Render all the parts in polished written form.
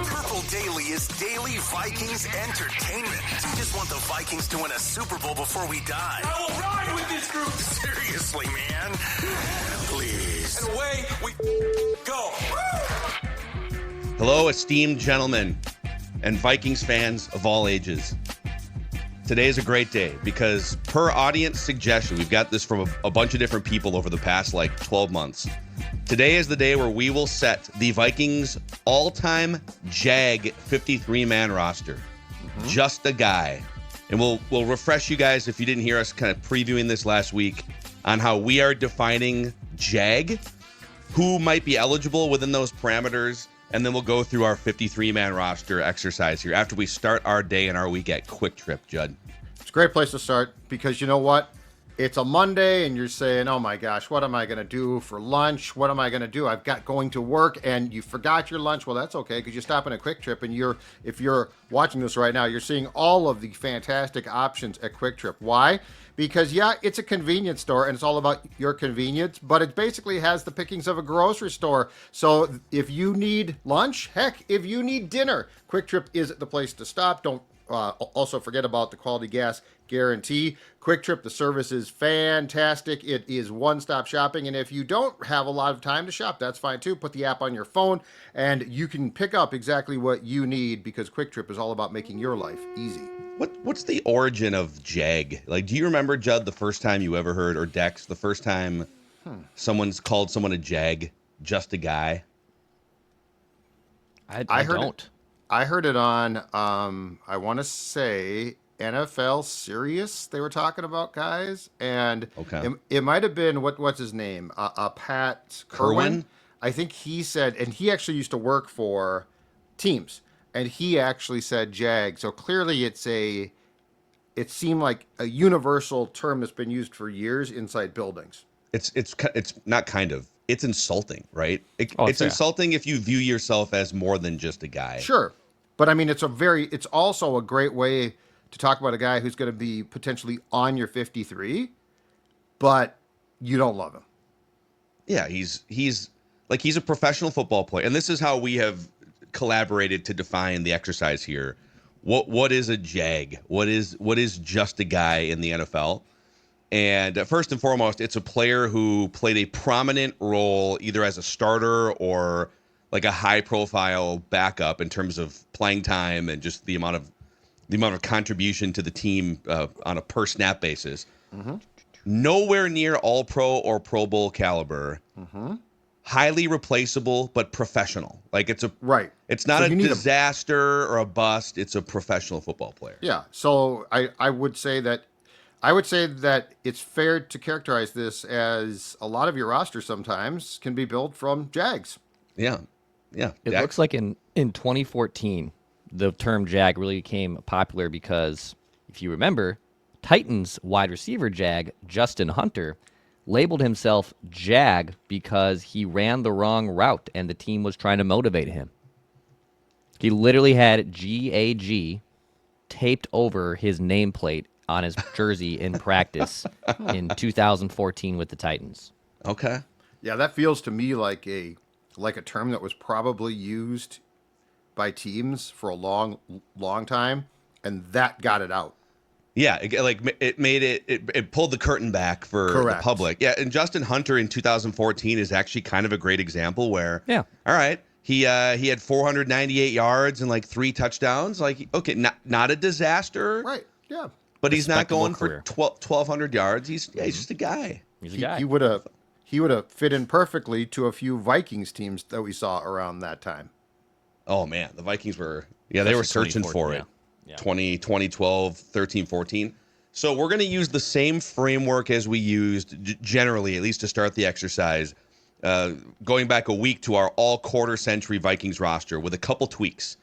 Purple Daily is daily Vikings entertainment. We just want the Vikings to win a Super Bowl before we die. I will ride with this group. Seriously, man. Please. And away we go. Hello, esteemed gentlemen and Vikings fans of all ages. Today is a great day because per audience suggestion, we've got this from a bunch of different people over the past 12 months. Today is the day where we will set the Vikings all-time JAG 53-man roster. Just a guy. And we'll refresh you guys if you didn't hear us kind of previewing this last week on how we are defining JAG, who might be eligible within those parameters, and then we'll go through our 53-man roster exercise here after we start our day and our week at Quick Trip, Judd. It's a great place to start because you know what? It's a Monday and you're saying, oh my gosh, what am I going to do for lunch? What am I going to do? I've got going to work and you forgot your lunch. Well, that's okay because you stop in a Quick Trip and if you're watching this right now, you're seeing all of the fantastic options at Quick Trip. Why? Because, yeah, it's a convenience store and it's all about your convenience, but it basically has the pickings of a grocery store. So if you need lunch, heck, if you need dinner, Quick Trip is the place to stop. Don't also forget about the quality gas guarantee. Quick Trip, the service is fantastic. It is one-stop shopping, and if you don't have a lot of time to shop, that's fine too. Put the app on your phone, and you can pick up exactly what you need because Quick Trip is all about making your life easy. What's the origin of JAG? Do you remember, Judd, the first time you ever heard, or Dex, the first time someone's called someone a JAG, just a guy? I don't. I heard it on, I want to say, NFL Sirius. They were talking about guys, and it might have been what's his name, Pat Kerwin. I think he said, and he actually used to work for teams, and he actually said JAG. So clearly, it seemed like a universal term that's been used for years inside buildings. It's not kind of. It's insulting, right? It's insulting if you view yourself as more than just a guy. Sure. But I mean, it's also a great way to talk about a guy who's going to be potentially on your 53, but you don't love him. Yeah, he's a professional football player. And this is how we have collaborated to define the exercise here. What is a JAG? What is just a guy in the NFL? And first and foremost, it's a player who played a prominent role either as a starter or like a high-profile backup in terms of playing time and just the amount of contribution to the team on a per-snap basis. Mm-hmm. Nowhere near All-Pro or Pro Bowl caliber. Mm-hmm. Highly replaceable, but professional. It's not a disaster or a bust. It's a professional football player. Yeah. So I would say that it's fair to characterize this as a lot of your roster sometimes can be built from JAGs. Yeah. Yeah. It looks like in 2014, the term JAG really became popular because, if you remember, Titans wide receiver JAG, Justin Hunter, labeled himself JAG because he ran the wrong route and the team was trying to motivate him. He literally had GAG taped over his nameplate on his jersey in practice in 2014 with the Titans. Okay. Yeah, that feels to me like a term that was probably used by teams for a long, long time, and that got it out. Yeah, it made it pulled the curtain back for the public. Yeah, and Justin Hunter in 2014 is actually kind of a great example where, all right, he had 498 yards and 3 touchdowns. Not a disaster. Right, yeah. But he's not going for 1,200 yards. He's just a guy. He's a guy. He would have fit in perfectly to a few Vikings teams that we saw around that time. Oh, man. The Vikings were searching for it. Yeah. 2012, 13, 14. So we're going to use the same framework as we used generally, at least to start the exercise, going back a week to our all-quarter century Vikings roster with a couple tweaks.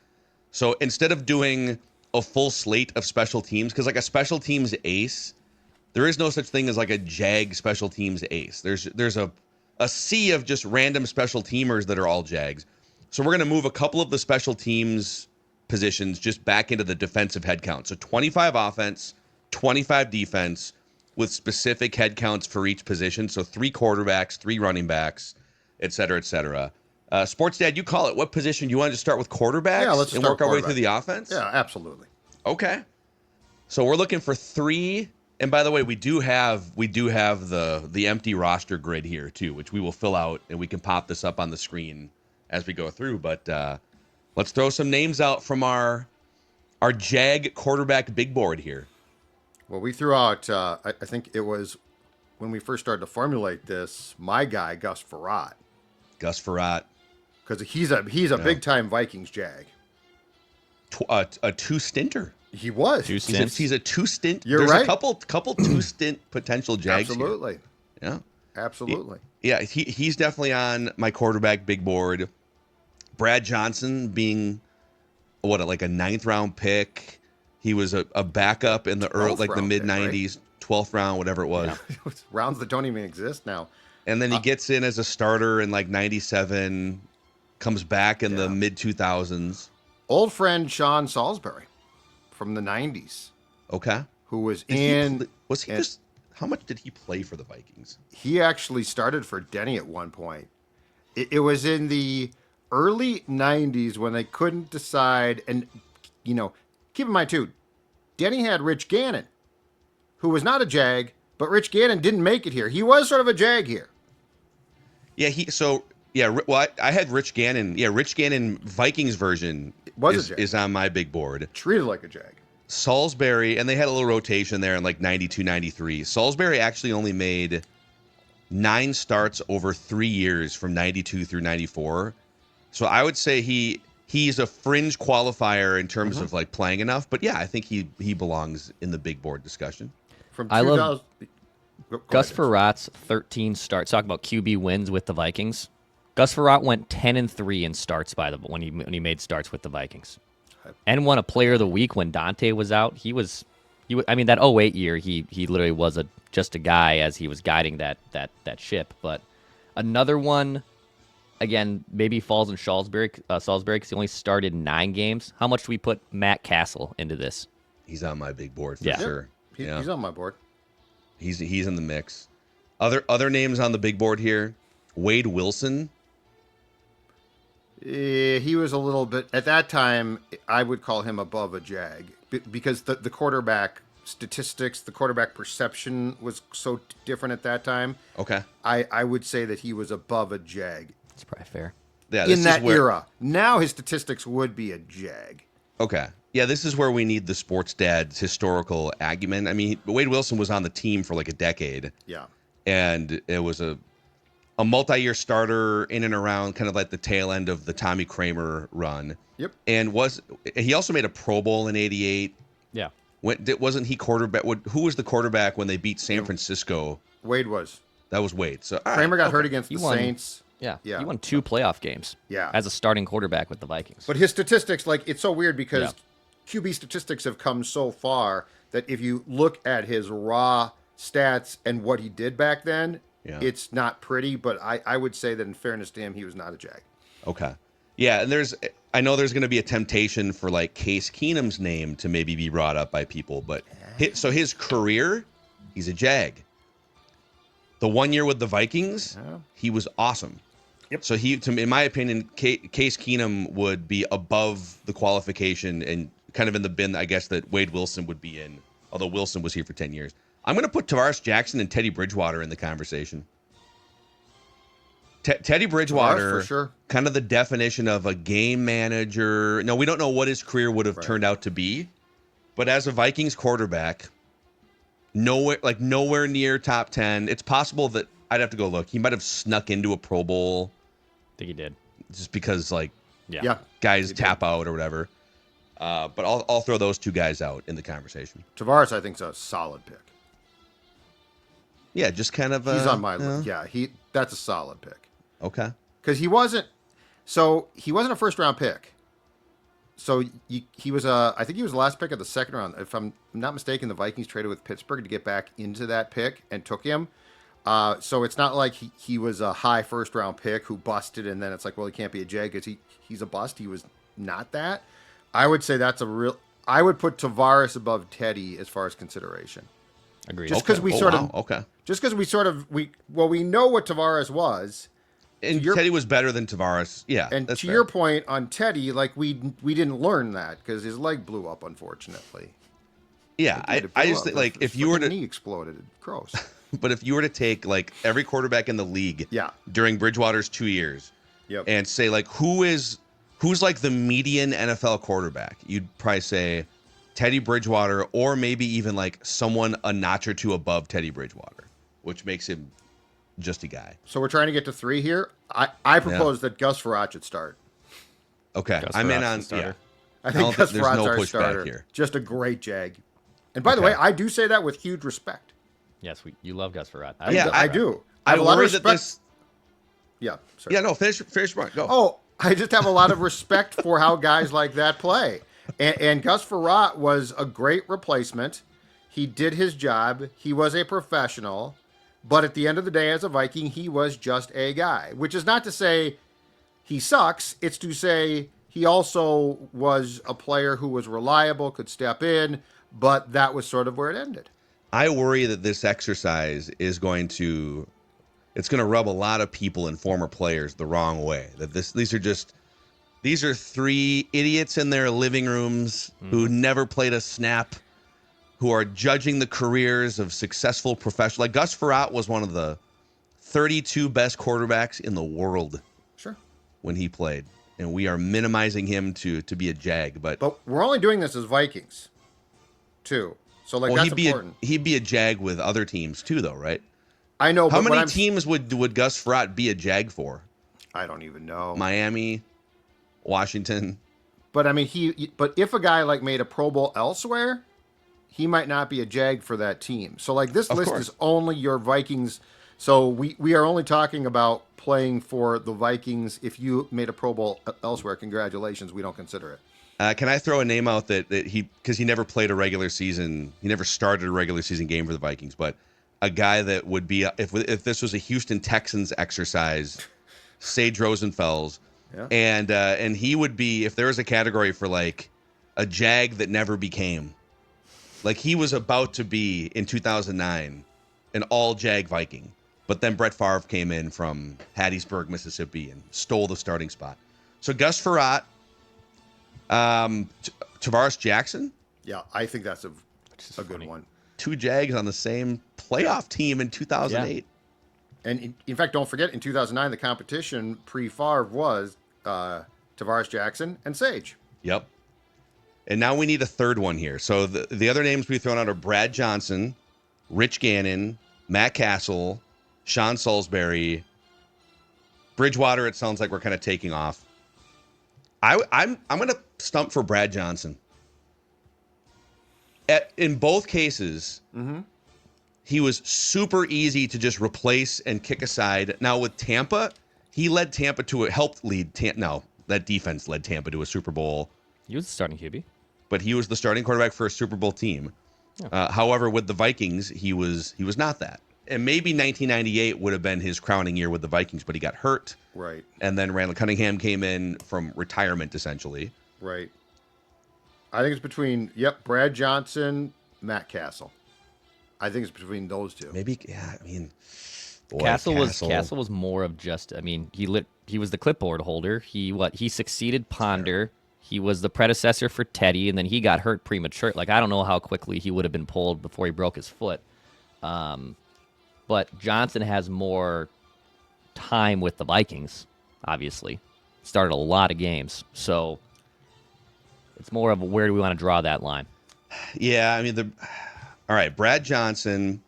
So instead of doing a full slate of special teams, because a special teams ace, there is no such thing as a JAG special teams ace. There's a sea of just random special teamers that are all JAGs. So we're going to move a couple of the special teams positions just back into the defensive head count. So 25 offense, 25 defense with specific head counts for each position. So 3 quarterbacks, 3 running backs, et cetera, et cetera. Sports Dad, you call it. What position? You want to start with quarterbacks Yeah, let's and start work our way quarterback. through the offense? Yeah, absolutely. Okay. So we're looking for 3. And by the way, we do have the empty roster grid here too, which we will fill out, and we can pop this up on the screen as we go through. But let's throw some names out from our JAG quarterback big board here. Well, we threw out, I think it was when we first started to formulate this, my guy, Gus Frerotte. Gus Frerotte. Because he's a big-time Vikings JAG. A 2-stinter. He was. Two stints. He's a 2-stint. You're There's right. a couple 2-stint potential JAGs Absolutely. here. Yeah. Absolutely. Yeah, he's definitely on my quarterback big board. Brad Johnson being like a 9th round pick. He was a backup in the early, like the mid 90s, 12th round, whatever it was. Yeah. Rounds that don't even exist now. And then he gets in as a starter in like 97, comes back in the mid 2000s. Old friend Sean Salisbury from the 90s, Okay. who was how much did he play for the Vikings? he actually started for Denny at one point. It was in the early 90s when they couldn't decide. And, keep in mind, too, Denny had Rich Gannon, who was not a JAG, but Rich Gannon didn't make it here. He was sort of a JAG here. Yeah, I had Rich Gannon. Yeah, Rich Gannon Vikings version is on my big board. Treated like a JAG. Salisbury, and they had a little rotation there in like 92, 93. Salisbury actually only made 9 starts over 3 years from 92 through 94. So I would say he's a fringe qualifier in terms of like playing enough. But yeah, I think he belongs in the big board discussion. I love Gus Frerott's 13 starts. Talk about QB wins with the Vikings. Gus Frerotte went 10-3 in starts when he made starts with the Vikings, and won a Player of the Week when Dante was out. I mean, that 08 year, he literally was just a guy as he was guiding that ship. But another one, again, maybe falls in Salisbury because he only started 9 games. How much do we put Matt Castle into this? He's on my big board for Yeah. sure. He's on my board. He's in the mix. Other names on the big board here: Wade Wilson. He was a little bit, at that time, I would call him above a JAG because the quarterback statistics, the quarterback perception was so different at that time. Okay. I would say that he was above a JAG. That's probably fair. Yeah, in that era. Now his statistics would be a JAG. Okay. Yeah, this is where we need the sports dad's historical acumen. I mean, Wade Wilson was on the team for like a decade. Yeah. And it was a multi-year starter in and around kind of like the tail end of the Tommy Kramer run. Yep. And he also made a Pro Bowl in 88. Yeah. Wasn't he quarterback? Who was the quarterback when they beat San Francisco? Wade was. That was Wade. So Kramer got hurt against the Saints. Yeah. Yeah. He won 2 playoff games. Yeah. As a starting quarterback with the Vikings. But his statistics, it's so weird because QB statistics have come so far that if you look at his raw stats and what he did back then, it's not pretty. But I would say that in fairness to him, he was not a JAG. Okay. Yeah, and I know there's going to be a temptation for like Case Keenum's name to maybe be brought up by people, but his career, he's a JAG. The 1 year with the Vikings, he was awesome. Yep. So in my opinion, Case Keenum would be above the qualification and kind of in the bin, I guess, that Wade Wilson would be in, although Wilson was here for 10 years. I'm going to put Tavares Jackson and Teddy Bridgewater in the conversation. Teddy Bridgewater, for sure. Kind of the definition of a game manager. No, we don't know what his career would have turned out to be, but as a Vikings quarterback, nowhere near top 10. It's possible that I'd have to go look. He might have snuck into a Pro Bowl. I think he did. Just because guys tap out or whatever. But I'll throw those 2 guys out in the conversation. Tavares, I think, is a solid pick. Yeah, just kind of. He's on my list. Yeah, that's a solid pick. Okay. Because he wasn't a first round pick. So he was I think he was the last pick of the second round. If I'm not mistaken, the Vikings traded with Pittsburgh to get back into that pick and took him. So it's not like he was a high first round pick who busted and then it's like, well, he can't be a JAG because he's a bust. He was not that. I would say that's I would put Tavares above Teddy as far as consideration. Agreed. Just because we we know what Tavares was, And Teddy was better than Tavares. Yeah, and that's to fair. your point on Teddy, like we didn't learn that because his leg blew up, unfortunately. Yeah, It did. It I blew just up. think like His if you were fucking to knee exploded. Gross. but if you were to take like every quarterback in the league Yeah. during Bridgewater's 2 years Yep. and say like who's like the median NFL quarterback, you'd probably say Teddy Bridgewater, or maybe even like someone a notch or two above Teddy Bridgewater, which makes him just a guy. So we're trying to get to 3 here. I propose that Gus Frerotte should start. Okay, Gus I'm in Frerott's on the starter. I don't think Gus think there's Frerodt's no our pushback starter. here. Just a great Jag. And by the way, I do say that with huge respect. Yes, you love Gus Frerotte. Yeah, I do. I I have a lot of worry respect. that this. Yeah. Sorry. Yeah, no, finish, Mark. Go. Oh, I just have a lot of respect for how guys like that play. And Gus Frerotte was a great replacement. He did his job. He was a professional. But at the end of the day, as a Viking, he was just a guy. Which is not to say he sucks. It's to say he also was a player who was reliable, could step in. But that was sort of where it ended. I worry that this exercise is going to rub a lot of people and former players the wrong way. That these are 3 idiots in their living rooms who never played a snap, who are judging the careers of successful professionals. Like Gus Frerotte was one of the 32 best quarterbacks in the world Sure. when he played, and we are minimizing him to be a Jag. But we're only doing this as Vikings, too. So, like, that's important. He'd be a Jag with other teams too, though, right? I know, How but many teams would Gus Frerotte be a Jag for? I don't even know. Miami, Washington. But I mean, but if a guy like made a Pro Bowl elsewhere, he might not be a Jag for that team. So like this list is only your Vikings. So we are only talking about playing for the Vikings. If you made a Pro Bowl elsewhere, congratulations. We don't consider it. Can I throw a name out that because he never played a regular season, he never started a regular season game for the Vikings, but a guy that would be if this was a Houston Texans exercise, Sage Rosenfels. Yeah. And he would be, if there was a category for like a Jag that never became, like he was about to be in 2009 an all Jag Viking, but then Brett Favre came in from Hattiesburg, Mississippi and stole the starting spot. So Gus Frerotte, Tavares Jackson. Yeah, I think that's a good one. 2 Jags on the same playoff team in 2008. Yeah. And in fact, don't forget, in 2009, the competition pre-Favre was Tavares Jackson and Sage. Yep. And now we need a third one here. So the other names we've thrown out are Brad Johnson, Rich Gannon, Matt Castle, Sean Salisbury, Bridgewater. It sounds like we're kind of taking off. I'm going to stump for Brad Johnson. In both cases, he was super easy to just replace and kick aside. Now with Tampa, he led Tampa to that defense led Tampa to a Super Bowl. He was the starting QB. But he was the starting quarterback for a Super Bowl team. Yeah. However, with the Vikings, he was not that. And maybe 1998 would have been his crowning year with the Vikings, but he got hurt. Right. And then Randall Cunningham came in from retirement, essentially. Right. I think it's between, Brad Johnson, Matt Castle. I think it's between those two. Maybe, yeah, I mean... Boy, Castle was more of just, I mean, he was the clipboard holder. He succeeded Ponder. He was the predecessor for Teddy, and then he got hurt premature. Like, I don't know how quickly he would have been pulled before he broke his foot. But Johnson has more time with the Vikings, obviously. Started a lot of games. So it's more of where do we want to draw that line? Yeah, I mean, all right, Brad Johnson,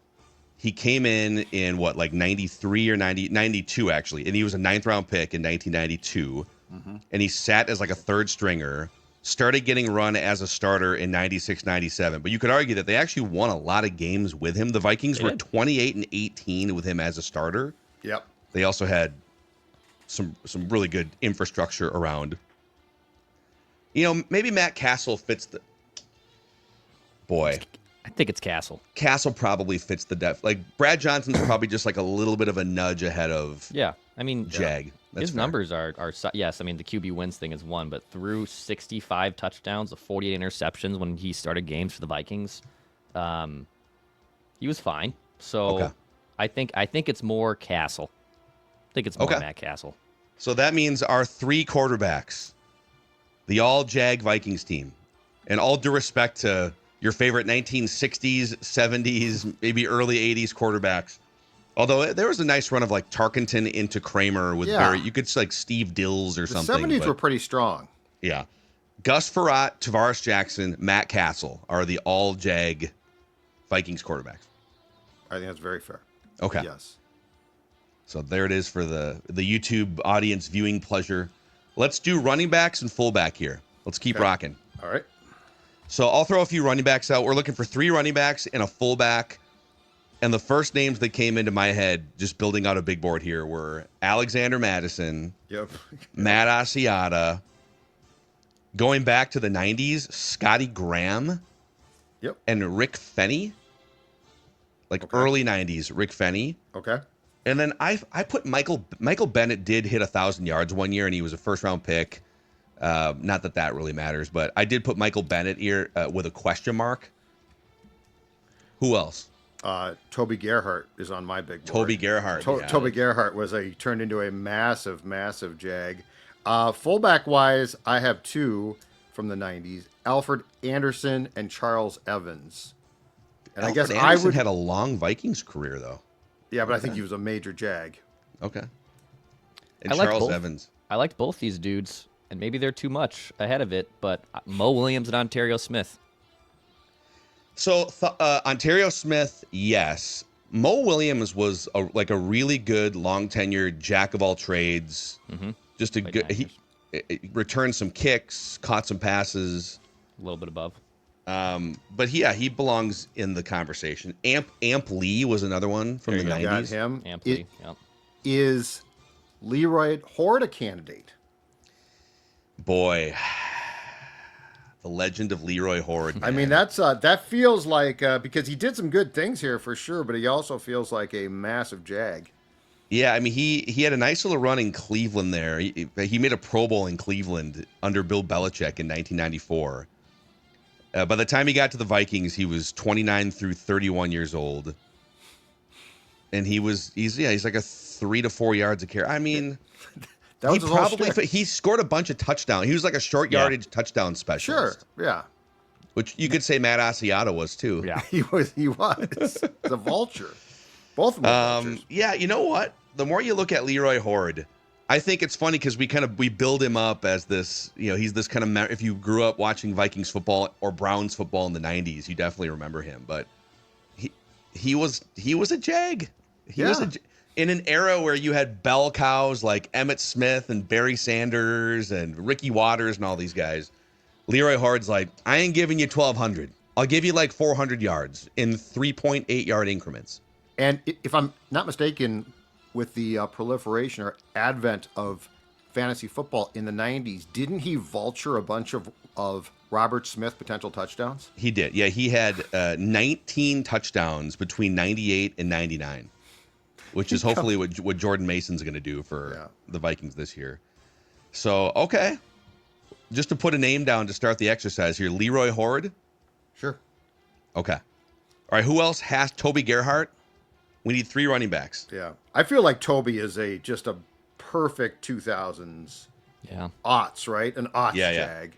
he came in what, like 93 or 92, actually. And he was a 9th-round pick in 1992. And he sat as like a third stringer, started getting run as a starter in 96, 97. But you could argue that they actually won a lot of games with him. The Vikings were 28-18 with him as a starter. Yep. They also had some really good infrastructure around. You know, maybe Matt Castle fits the... Boy. I think it's Castle. Castle probably fits the depth. Like, Brad Johnson's probably just like a little bit of a nudge ahead of I mean, Jag. His numbers are yes, I mean, the QB wins thing is one, but through 65 touchdowns, 48 interceptions when he started games for the Vikings, he was fine. So I think it's more Castle. I think it's more Okay. Matt Castle. So that means our 3 quarterbacks, the All-JAG Vikings team, and all due respect to your favorite 1960s, 70s, maybe early 80s quarterbacks. Although there was a nice run of like Tarkenton into Kramer with you could like Steve Dills or The something. 70s were pretty strong. Yeah. Gus Frerotte, Tavares Jackson, Matt Castle are the All-JAG Vikings quarterbacks. I think that's very fair. Okay. Yes. So there it is for the YouTube audience viewing pleasure. Let's do running backs and fullback here. Let's keep rocking. All right. So I'll throw a few running backs out. We're looking for 3 running backs and a fullback. And the first names that came into my head, just building out a big board here, were Alexander Madison, Yep. Matt Asiata, going back to the 90s, Scotty Graham, Yep. and Rick Fenny. Like early 90s, Rick Fenny. Okay. And then I put Michael Bennett did hit 1,000 yards one year, and he was a first-round pick. Not that really matters, but I did put Michael Bennett here with a question mark. Who else? Toby Gerhart is on my big board. Toby Gerhart. Toby Gerhart turned into a massive, massive Jag. Fullback wise, I have 2 from the 90s: Alfred Anderson and Charles Evans. And Alfred I guess Anderson I would had a long Vikings career though. Yeah, but I think he was a major Jag. Okay. And I like Charles both. Evans. I liked both these dudes, and maybe they're too much ahead of it, but Mo Williams and Ontario Smith. So Ontario Smith, yes. Mo Williams was a really good, long tenured jack of all trades. Mm-hmm. Just a good. He returned some kicks, caught some passes. A little bit above. But he belongs in the conversation. Amp Lee was another one from the 90s. Got him. Amply, yep. Is Leroy Horde a candidate? Boy, the legend of Leroy Horde. I mean, that feels like because he did some good things here for sure, but he also feels like a massive Jag. Yeah, I mean, he had a nice little run in Cleveland there. He made a Pro Bowl in Cleveland under Bill Belichick in 1994. By the time he got to the Vikings, he was 29 through 31 years old. And he's like a 3 to 4 yards a carry. I mean, That was his whole shtick. he scored a bunch of touchdowns. He was like a short yardage touchdown specialist. Sure, yeah. Which you could say Matt Asiata was too. Yeah. He was the vulture. Both of them were vultures. Yeah, you know what? The more you look at Leroy Horde, I think it's funny because we build him up as this, he's this kind of, if you grew up watching Vikings football or Browns football in the 90s, you definitely remember him. But he was a Jag. He was in an era where you had bell cows like Emmitt Smith and Barry Sanders and Ricky Waters and all these guys. Leroy Horde's like, I ain't giving you 1,200. I'll give you like 400 yards in 3.8 yard increments. And if I'm not mistaken, with the proliferation or advent of fantasy football in the 90s, didn't he vulture a bunch of Robert Smith potential touchdowns? He did. Yeah, he had 19 touchdowns between 98 and 99, which is hopefully what Jordan Mason's going to do for the Vikings this year. So, okay. Just to put a name down to start the exercise here, Leroy Horde. Sure. Okay. All right, who else has Toby Gerhart? We need 3 running backs. Yeah. I feel like Toby is just a perfect 2000s aughts, right? An aughts Jag.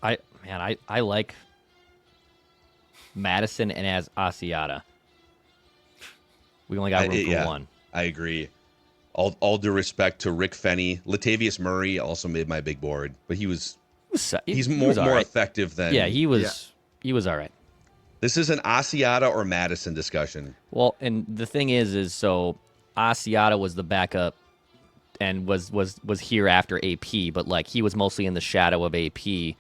I like Madison and as Asiata. We only got room for one. I agree. All due respect to Rick Fenny. Latavius Murray also made my big board, but he's more effective than... Yeah, he was all right. This is an Asiata or Madison discussion. Well, and the thing is so Asiata was the backup and was here after AP, but like he was mostly in the shadow of AP.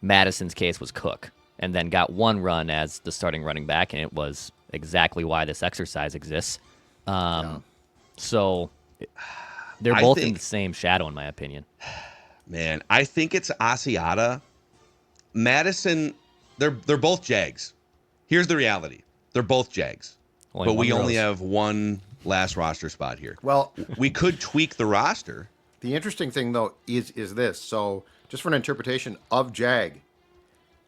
Madison's case was Cook, and then got one run as the starting running back, and it was exactly why this exercise exists. So they're both in the same shadow, in my opinion. Man, I think it's Asiata. Madison, they're both Jags. Here's the reality. They're both Jags. But we only have one last roster spot here. Well, we could tweak the roster. The interesting thing, though, is this. So just for an interpretation of Jag,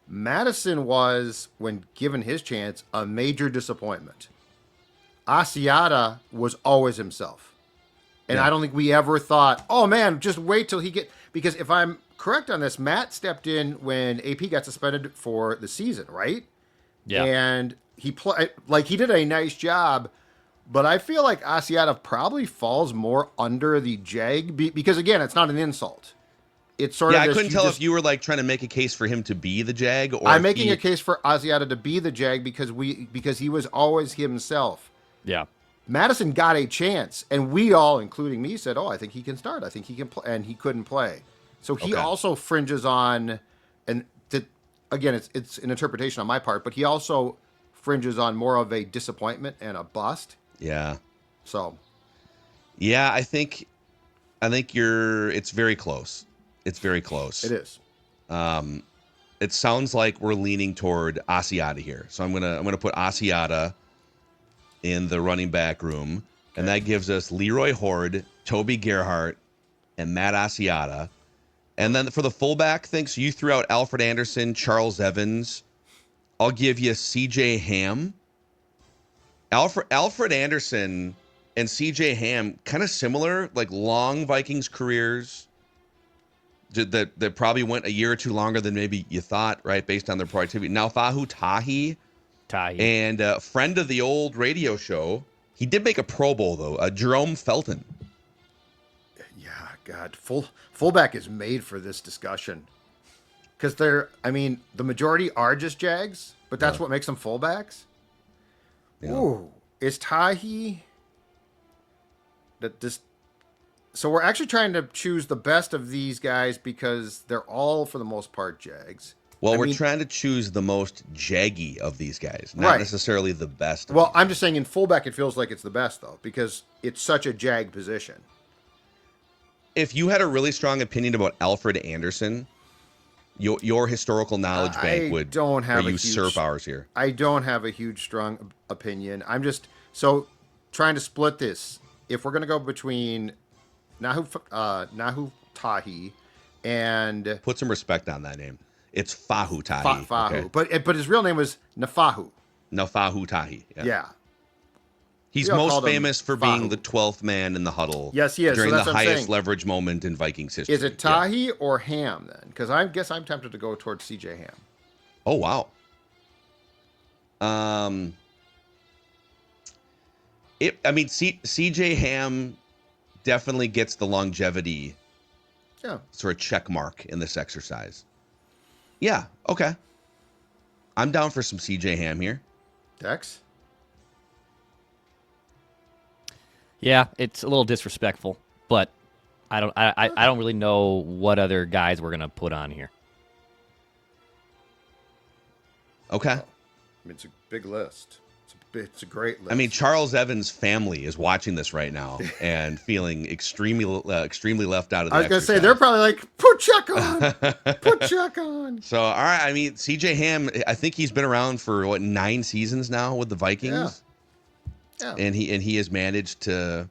Madison was, when given his chance, a major disappointment. Asiata was always himself. And Yeah. I don't think we ever thought, oh man, just wait till he get, because if I'm correct on this, Matt stepped in when AP got suspended for the season, right? Yeah. And he he did a nice job, but I feel like Asiata probably falls more under the JAG because again, it's not an insult. It's sort of I this, couldn't tell if you were like trying to make a case for him to be the Jag, or I'm if making he- a case for Asiata to be the JAG because he was always himself. Yeah. Madison got a chance, and we all, including me, said, "Oh, I think he can start. I think he can play," and he couldn't play. So he Okay. also fringes on, and again, it's an interpretation on my part, but he also fringes on more of a disappointment and a bust. Yeah. So Yeah, I think it's very close. It's very close. it is. It sounds like we're leaning toward Asiata here. So I'm gonna put Asiata in the running back room, and that gives us Leroy Horde, Toby Gerhart, and Matt Asiata. And then for the fullback, thanks, you threw out Alfred Anderson, Charles Evans. I'll give you CJ Ham. Alfred Anderson and CJ Ham, kind of similar, like long Vikings careers that probably went a year or two longer than maybe you thought, right, based on their productivity. Now, Fahu Tahi, and a friend of the old radio show, he did make a Pro Bowl, though, Jerome Felton. Yeah, God, fullback is made for this discussion because the majority are just Jags, but that's what makes them fullbacks. Yeah. Ooh, is Tahi that this? So we're actually trying to choose the best of these guys because they're all, for the most part, Jags. Well, I we're mean- trying to choose the most jaggy of these guys, not Right. necessarily the best. Well, I'm just saying in fullback it feels like it's the best though because it's such a Jag position. If you had a really strong opinion about Alfred Anderson, your historical knowledge bank would don't have a usurp huge- ours here. I don't have a huge strong opinion. I'm just trying to split this. If we're gonna go between Nahu Tahi and Put some respect on that name. It's Fahu Tahi. Fahu, Okay. but his real name was Nafahu. No, Fahu Tahi. Yeah. He's We all most called him famous for being Fahu. the 12th man in the huddle. Yes, he is. So During the that's what I'm highest saying. leverage moment in Vikings history. Is it Yeah. Tahi or Ham then? Because I guess I'm tempted to go towards CJ Ham. Oh, wow. CJ Ham definitely gets the longevity Yeah. sort of check mark in this exercise. Yeah, okay. I'm down for some CJ Ham here. Dex? Yeah, it's a little disrespectful, but I don't really know what other guys we're gonna put on here. Okay. It's a big list. It's a great list. I mean, Charles Evans' family is watching this right now and feeling extremely left out of the I was going to say, exercise. they're probably like, put Chuck on. Put Chuck on. So, all right. I mean, CJ Ham, I think he's been around for 9 seasons now with the Vikings. Yeah. And he has managed to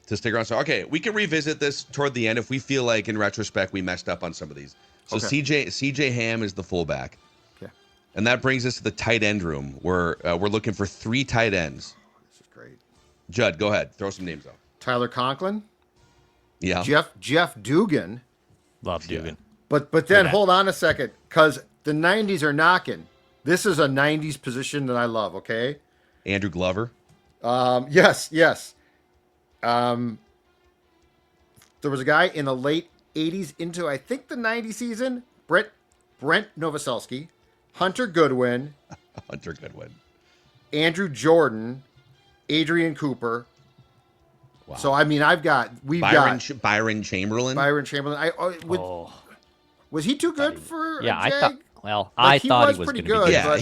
stick around. So, okay, we can revisit this toward the end if we feel like in retrospect we messed up on some of these. So Okay. CJ Ham is the fullback. Okay. And that brings us to the tight end room where we're looking for 3 tight ends. This is great. Judd, go ahead. Throw some names out. Tyler Conklin, Yeah. Jeff Dugan. Love Dugan. But then that. hold on a second, because the 90s are knocking. This is a 90s position that I love, okay? Andrew Glover. Yes. There was a guy in the late 80s into, I think, the 90s season, Brent Novoselsky, Hunter Goodwin, Hunter Goodwin. Andrew Jordan, Adrian Cooper. Wow. So, I mean, we've Byron got Byron Chamberlain. Byron Chamberlain. Was he too good for Yeah, a I Jag? thought. Well, Like, I he thought was he was pretty going to be good, good.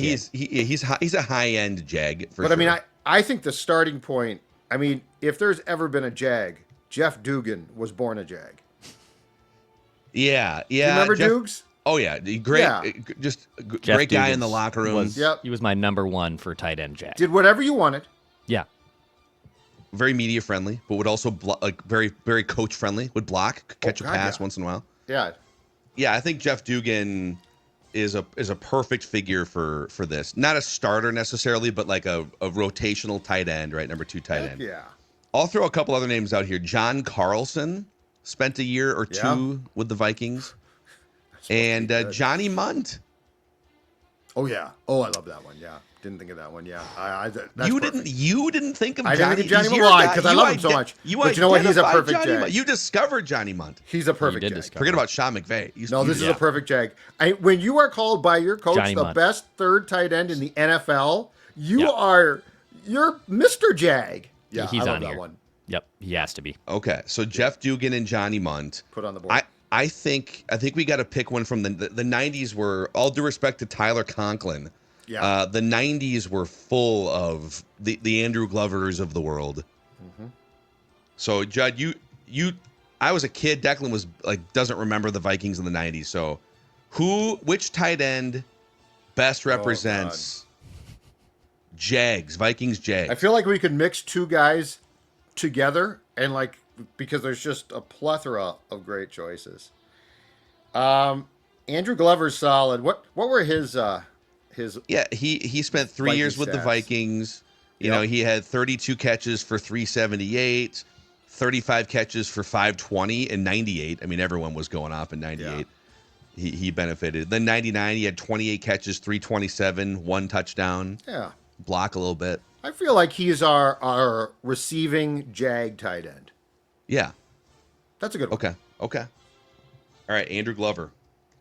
but- he's a high end Jag for But sure. I mean, I think the starting point, I mean, if there's ever been a Jag, Jeff Dugan was born a Jag. yeah. You remember Jeff, Dukes? Oh yeah, great. Yeah. Just Jeff great guy in the Dugans locker room. He was my number 1 for tight end Jag. Did whatever you wanted. Yeah. Very media friendly, but would also very very coach friendly. Would block, catch a God, pass yeah. once in a while. Yeah. Yeah, I think Jeff Dugan is a perfect figure for this. Not a starter necessarily, but like a rotational tight end, right? Number 2 tight end. Yeah. I'll throw a couple other names out here. John Carlson spent a year or two with the Vikings, and Johnny Munt. Oh yeah. Oh, I love that one. Yeah. Didn't think of that one. Yeah. That's You perfect. didn't think of I Johnny. didn't think of Johnny He's your Munt guy. because I love him so much. But you know what? He's a identified perfect Johnny Jag. Munt. You discovered Johnny Munt. He's a perfect did Jag. discover. Forget about Sean McVay. No, this is a perfect Jag. When you are called by your coach Johnny the Munt. best third tight end in the NFL, you're Mr. Jag. Yeah, He's I love on that here. one. Yep, he has to be. Okay, so Jeff Dugan and Johnny Munt. Put on the board. I think we got to pick one from the 90s. Were all due respect to Tyler Conklin. Yeah. The 90s were full of the Andrew Glovers of the world. Mm-hmm. So Judd, I was a kid. Declan was doesn't remember the Vikings in the 90s. So which tight end best represents Jags, Vikings Jags? I feel like we could mix two guys together and because there's just a plethora of great choices. Andrew Glover's solid. What were his Yeah, he spent 3 Viking years with the stats. Vikings. You Yep. know, he had 32 catches for 378, 35 catches for 520 in 98. I mean, everyone was going off in 98. He benefited. Then 99, he had 28 catches, 327, 1 touchdown. Yeah. Block a little bit. I feel like he's our receiving Jag tight end. Yeah. That's a good one. Okay. All right, Andrew Glover,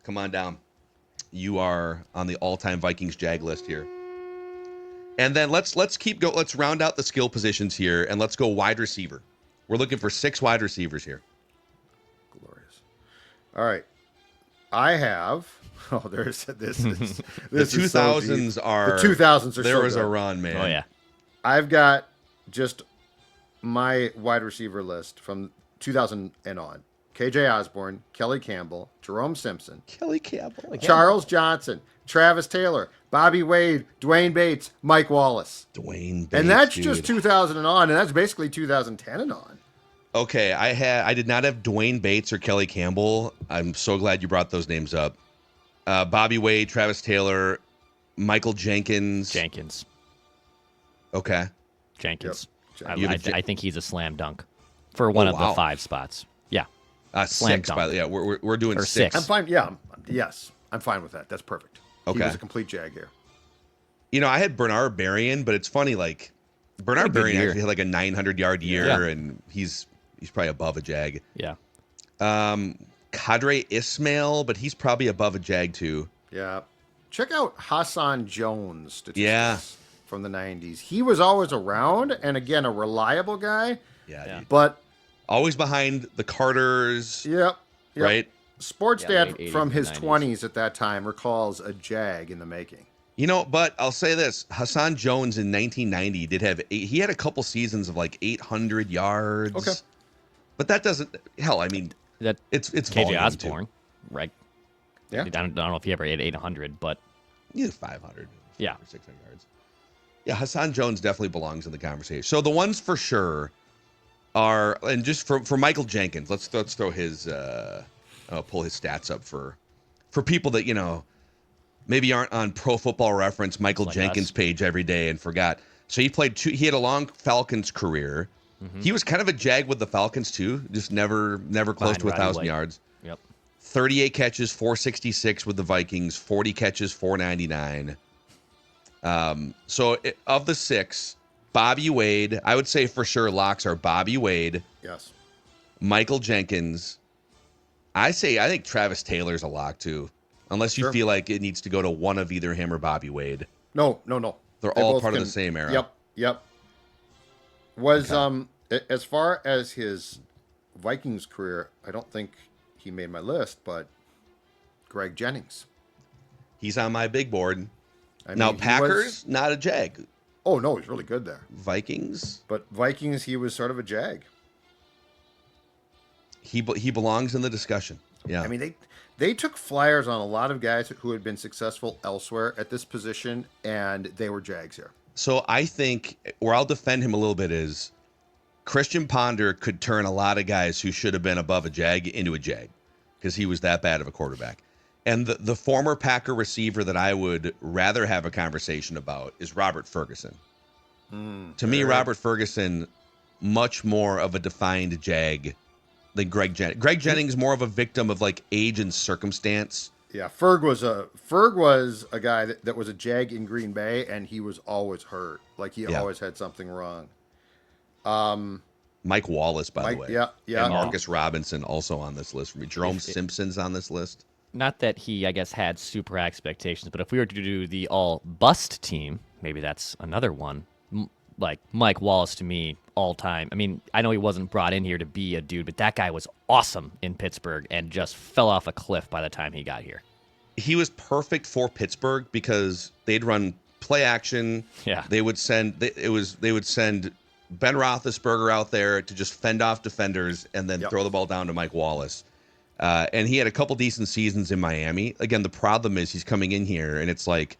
come on down. You are on the all-time Vikings Jag list here. And then let's round out the skill positions here, and let's go wide receiver. We're looking for 6 wide receivers here. Glorious. All right. I have. Oh, there's this. Is, this The is so 2000s deep. are. The 2000s are. There so was good. a run, man. Oh yeah. I've got just my wide receiver list from 2000 and on. KJ Osborne, Kelly Campbell, Jerome Simpson, Kelly Campbell. Charles Johnson, Travis Taylor, Bobby Wade, Dwayne Bates, Mike Wallace. Dwayne Bates, And that's dude. just 2000 and on, and that's basically 2010 and on. Okay, I did not have Dwayne Bates or Kelly Campbell. I'm so glad you brought those names up. Bobby Wade, Travis Taylor, Michael Jenkins. Okay. Jenkins. Yep. I think he's a slam dunk for one of the 5 spots. Yeah. Slam 6 dunk. by the yeah. We're doing Or 6. I'm fine. Yeah. Yes. I'm fine with that. That's perfect. He Okay. was a complete Jag here. You know, I had Bernard Berrien, but it's funny, Bernard good Berrien year. actually had a 900-yard year, Yeah. and he's probably above a Jag. Yeah. Kadre Ismail, but he's probably above a Jag too. Yeah. Check out Hassan Jones statistics Yeah. from the 90s. He was always around, and again, a reliable guy, Yeah. Dude. but Always behind the Carters, yep. right? Sports Yeah, Dad late 80s from and his 90s. 20s at that time recalls a Jag in the making. You know, but I'll say this: Hassan Jones in 1990 did have he had a couple seasons of 800 yards. Okay. But that doesn't hell. I mean, That it's KJ volume, Osborne, right? Yeah. I don't know if he ever hit 800, but too. Yeah, 500. Yeah. or 600 yards. Yeah, Hassan Jones definitely belongs in the conversation. So the ones for sure are, and just for Michael Jenkins, let's throw his I'll pull his stats up for people that maybe aren't on Pro Football Reference Michael Like Jenkins us. page every day and forgot. So he had a long Falcons career. Mm-hmm. He was kind of a Jag with the Falcons too, just never close Behind to 1,000 Roddy White. yards. Yep. 38 catches, 466 with the Vikings, 40 catches, 499. Of the 6, Bobby Wade, I would say for sure locks are Bobby Wade, Yes. Michael Jenkins. I think Travis Taylor's a lock too, unless you Sure. feel like it needs to go to one of either him or Bobby Wade. No. They're They all both part of the same era. Yep. Was as far as his Vikings career, I don't think he made my list, but Greg Jennings. He's on my big board. I Now mean, he Packers, was- not a Jag. oh no, he's really good there. Vikings, But Vikings, he was sort of a Jag. he belongs in the discussion. Yeah. I mean, they took flyers on a lot of guys who had been successful elsewhere at this position, and they were Jags here. So I think where I'll defend him a little bit is Christian Ponder could turn a lot of guys who should have been above a Jag into a Jag because he was that bad of a quarterback. And the former Packer receiver that I would rather have a conversation about is Robert Ferguson. To me, Robert Ferguson, much more of a defined Jag than Greg Jennings. Greg Jennings more of a victim of like age and circumstance. Yeah, Ferg was a guy that was a Jag in Green Bay, and he was always hurt. Like he always had something wrong. Mike Wallace, by the way. Yeah. And Marcus Robinson also on this list for me. Jerome Simpson's on this list. Not that he, I guess, had super high expectations, but if we were to do the all-bust team, maybe that's another one. Like Mike Wallace to me, all time. I mean, I know he wasn't brought in here to be a dude, but that guy was awesome in Pittsburgh and just fell off a cliff by the time he got here. He was perfect for Pittsburgh because they'd run play action. Yeah. They would send Ben Roethlisberger out there to just fend off defenders and then throw the ball down to Mike Wallace. And he had a couple decent seasons in Miami. Again, the problem is he's coming in here and it's like,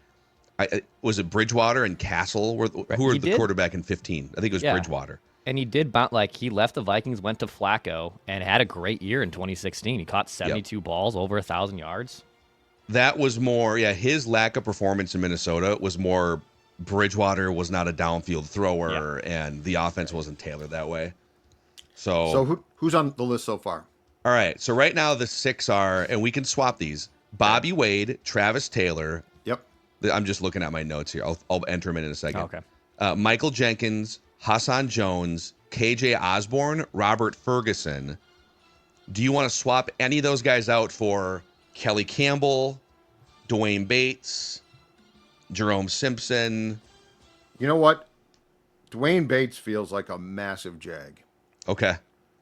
was it Bridgewater and Castle? Who were the quarterback in 15? I think it was Bridgewater. And he did, he left the Vikings, went to Flacco, and had a great year in 2016. He caught 72 balls, over 1,000 yards. That was more, his lack of performance in Minnesota was more Bridgewater was not a downfield thrower, and the offense wasn't tailored that way. So who's on the list so far? All right, so right now the 6 are, and we can swap these, Bobby Wade, Travis Taylor. Yep. I'm just looking at my notes here. I'll enter them in a second. Okay. Michael Jenkins, Hassan Jones, KJ Osborne, Robert Ferguson. Do you want to swap any of those guys out for Kelly Campbell, Dwayne Bates, Jerome Simpson? You know what? Dwayne Bates feels like a massive Jag. Okay.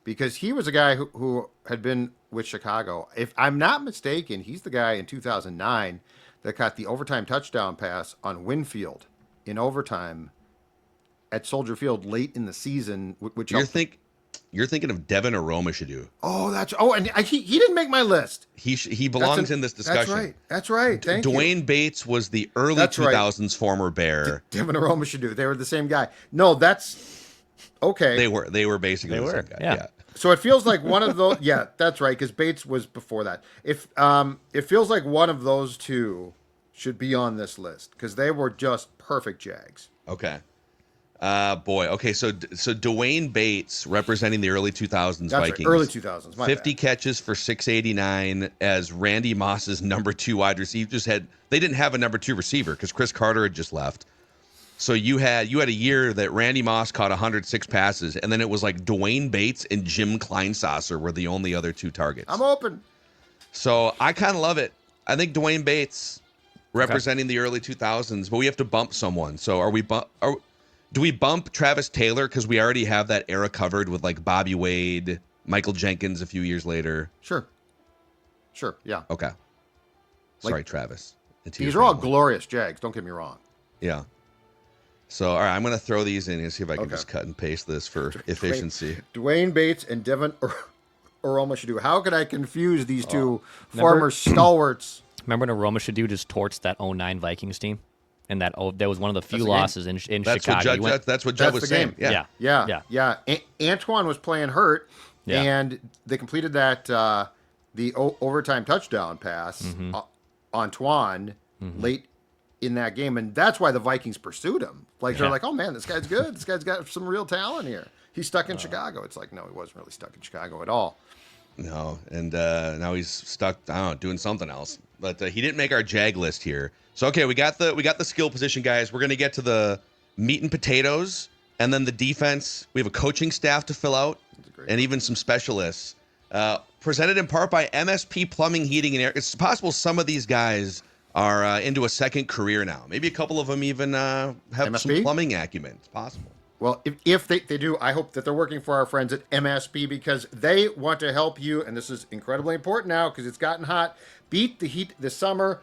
Because he was a guy who had been with Chicago. If I'm not mistaken, he's the guy in 2009 that caught the overtime touchdown pass on Winfield in overtime at Soldier Field late in the season. Which you're thinking of Devin Aromashadu. And he didn't make my list. He belongs in this discussion. That's right. Thank you. Dwayne Bates was the early 2000s former Bear. Devin Aromashadu. They were the same guy. No, that's okay. They were basically the same guy. Yeah. So it feels like one of those. Yeah, that's right. Because Bates was before that. If it feels like one of those two should be on this list because they were just perfect Jags. Okay. Boy. Okay, so Dwayne Bates representing the early 2000s Vikings. Right, early 2000s. 50 catches for 689 as Randy Moss's number 2 wide receiver. They didn't have a number 2 receiver because Chris Carter had just left. So you had a year that Randy Moss caught 106 passes, and then it was like Dwayne Bates and Jim Kleinsasser were the only other 2 targets. I'm open. So I kind of love it. I think Dwayne Bates representing the early 2000s, but we have to bump someone. So do we bump Travis Taylor because we already have that era covered with like Bobby Wade, Michael Jenkins a few years later? Sure. Yeah. Okay. Sorry, Travis. These are all glorious Jags. Don't get me wrong. Yeah. So, all right, I'm going to throw these in and see if I can just cut and paste this for efficiency. Dwayne Bates and Devin Aromashadu. How could I confuse these two former stalwarts? Remember when Aromashadu just torched that 09 Vikings team? And that was one of the few losses in Chicago. That's what Judd was saying. Yeah. Antoine was playing hurt, and they completed that the overtime touchdown pass. Antoine late in that game, and that's why the Vikings pursued him. They're like, oh man, this guy's good. This guy's got some real talent here. He's stuck in Chicago. It's like, no, he wasn't really stuck in Chicago at all. No, and now he's stuck, I don't know, doing something else. But he didn't make our Jag list here. So okay, we got the skill position guys. We're gonna get to the meat and potatoes, and then the defense. We have a coaching staff to fill out, and even some specialists. Presented in part by MSP Plumbing, Heating, and Air. It's possible some of these guys are into a second career now. Maybe a couple of them even have MSP? some plumbing acumen. It's possible. Well, if they do, I hope that they're working for our friends at MSP because they want to help you, and this is incredibly important now because it's gotten hot. Beat the heat this summer.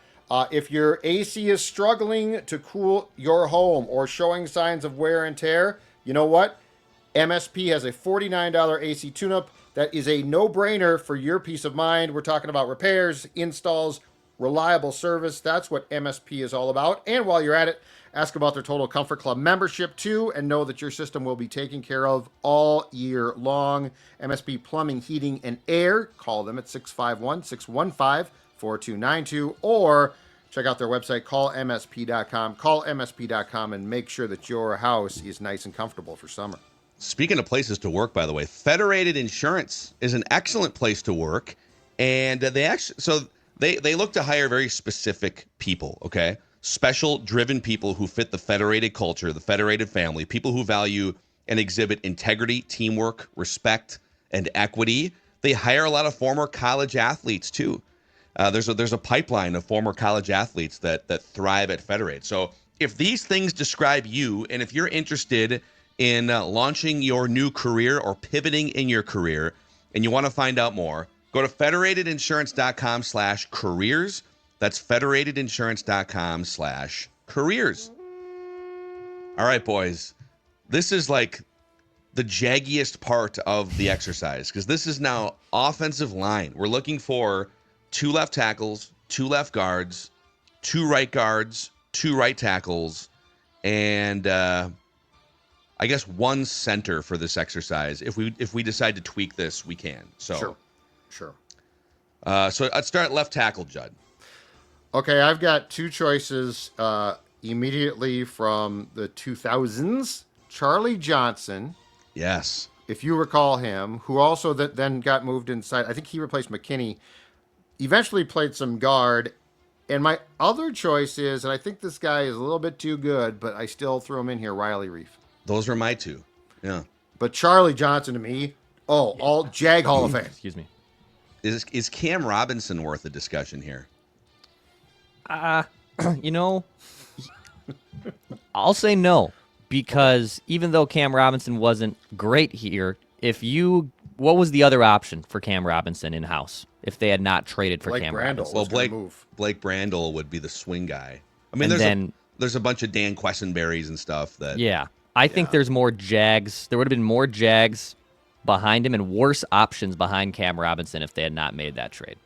If your AC is struggling to cool your home or showing signs of wear and tear, you know what? MSP has a $49 AC tune-up that is a no-brainer for your peace of mind. We're talking about repairs, installs, reliable service. That's what MSP is all about. And while you're at it, ask about their Total Comfort Club membership too, and know that your system will be taken care of all year long. MSP Plumbing, Heating, and Air. Call them at 651-615 4292, or check out their website, callmsp.com. Call msp.com and make sure that your house is nice and comfortable for summer. Speaking of places to work, by the way, Federated Insurance is an excellent place to work, and they look to hire very specific people. Okay, special driven people who fit the Federated culture, the Federated family, people who value and exhibit integrity, teamwork, respect, and equity. They hire a lot of former college athletes too. There's a pipeline of former college athletes that thrive at Federated. So if these things describe you, and if you're interested in launching your new career or pivoting in your career, and you want to find out more, go to federatedinsurance.com/careers. That's federatedinsurance.com/careers. All right, boys. This is like the jaggiest part of the exercise, because this is now offensive line. We're looking for 2 left tackles, 2 left guards, 2 right guards, 2 right tackles, and I guess 1 center for this exercise. If we decide to tweak this, we can. So Sure. So I'd start at left tackle, Judd. Okay, I've got 2 choices immediately from the 2000s. Charlie Johnson, Yes. if you recall him, who also then got moved inside. I think he replaced McKinney. Eventually played some guard. And my other choice is, and I think this guy is a little bit too good, but I still threw him in here, Riley Reef. Those are my 2. Yeah. But Charlie Johnson to me, all JAG Hall of Fame. Excuse me. Is Cam Robinson worth a discussion here? You know, I'll say no, because even though Cam Robinson wasn't great here, what was the other option for Cam Robinson in-house if they had not traded for Blake Cam Brandel. Robinson? Well, Gonna move. Blake Brandel would be the swing guy. I mean, And there's a bunch of Dan Quessenberries and stuff that. Yeah, I think there's more Jags. There would have been more Jags behind him and worse options behind Cam Robinson if they had not made that trade.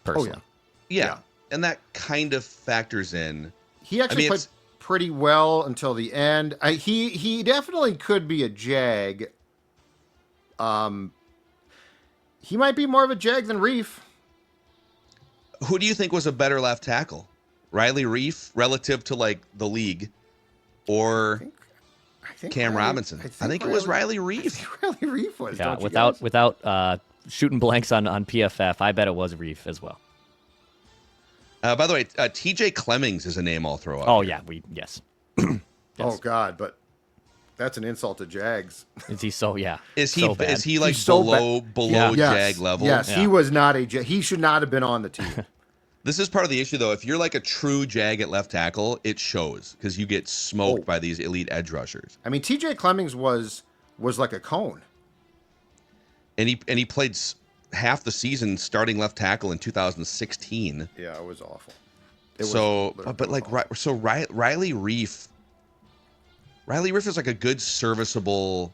Personally. Yeah. And that kind of factors in. He actually played pretty well until the end. He definitely could be a JAG. He might be more of a JAG than Reef. Who do you think was a better left tackle? Riley Reef relative to like the league, or I think Cam Robinson? I think it was Riley Reef. Riley Reef was. Yeah, don't you guys? without shooting blanks on PFF, I bet it was Reef as well. By the way, TJ Clemmings is a name I'll throw out. Oh here. yeah, yes. Oh God, but that's an insult to Jags. Is he so? Yeah. Is he so bad. is he like He's so below Jag level? Yes, Yeah. he was not a JAG. He should not have been on the team. This is part of the issue, though. If you're like a true Jag at left tackle, it shows because you get smoked by these elite edge rushers. I mean, TJ Clemmings was like a cone. And he played half the season starting left tackle in 2016. Yeah, it was awful. Riley Reef. Riley Reef is like a good, serviceable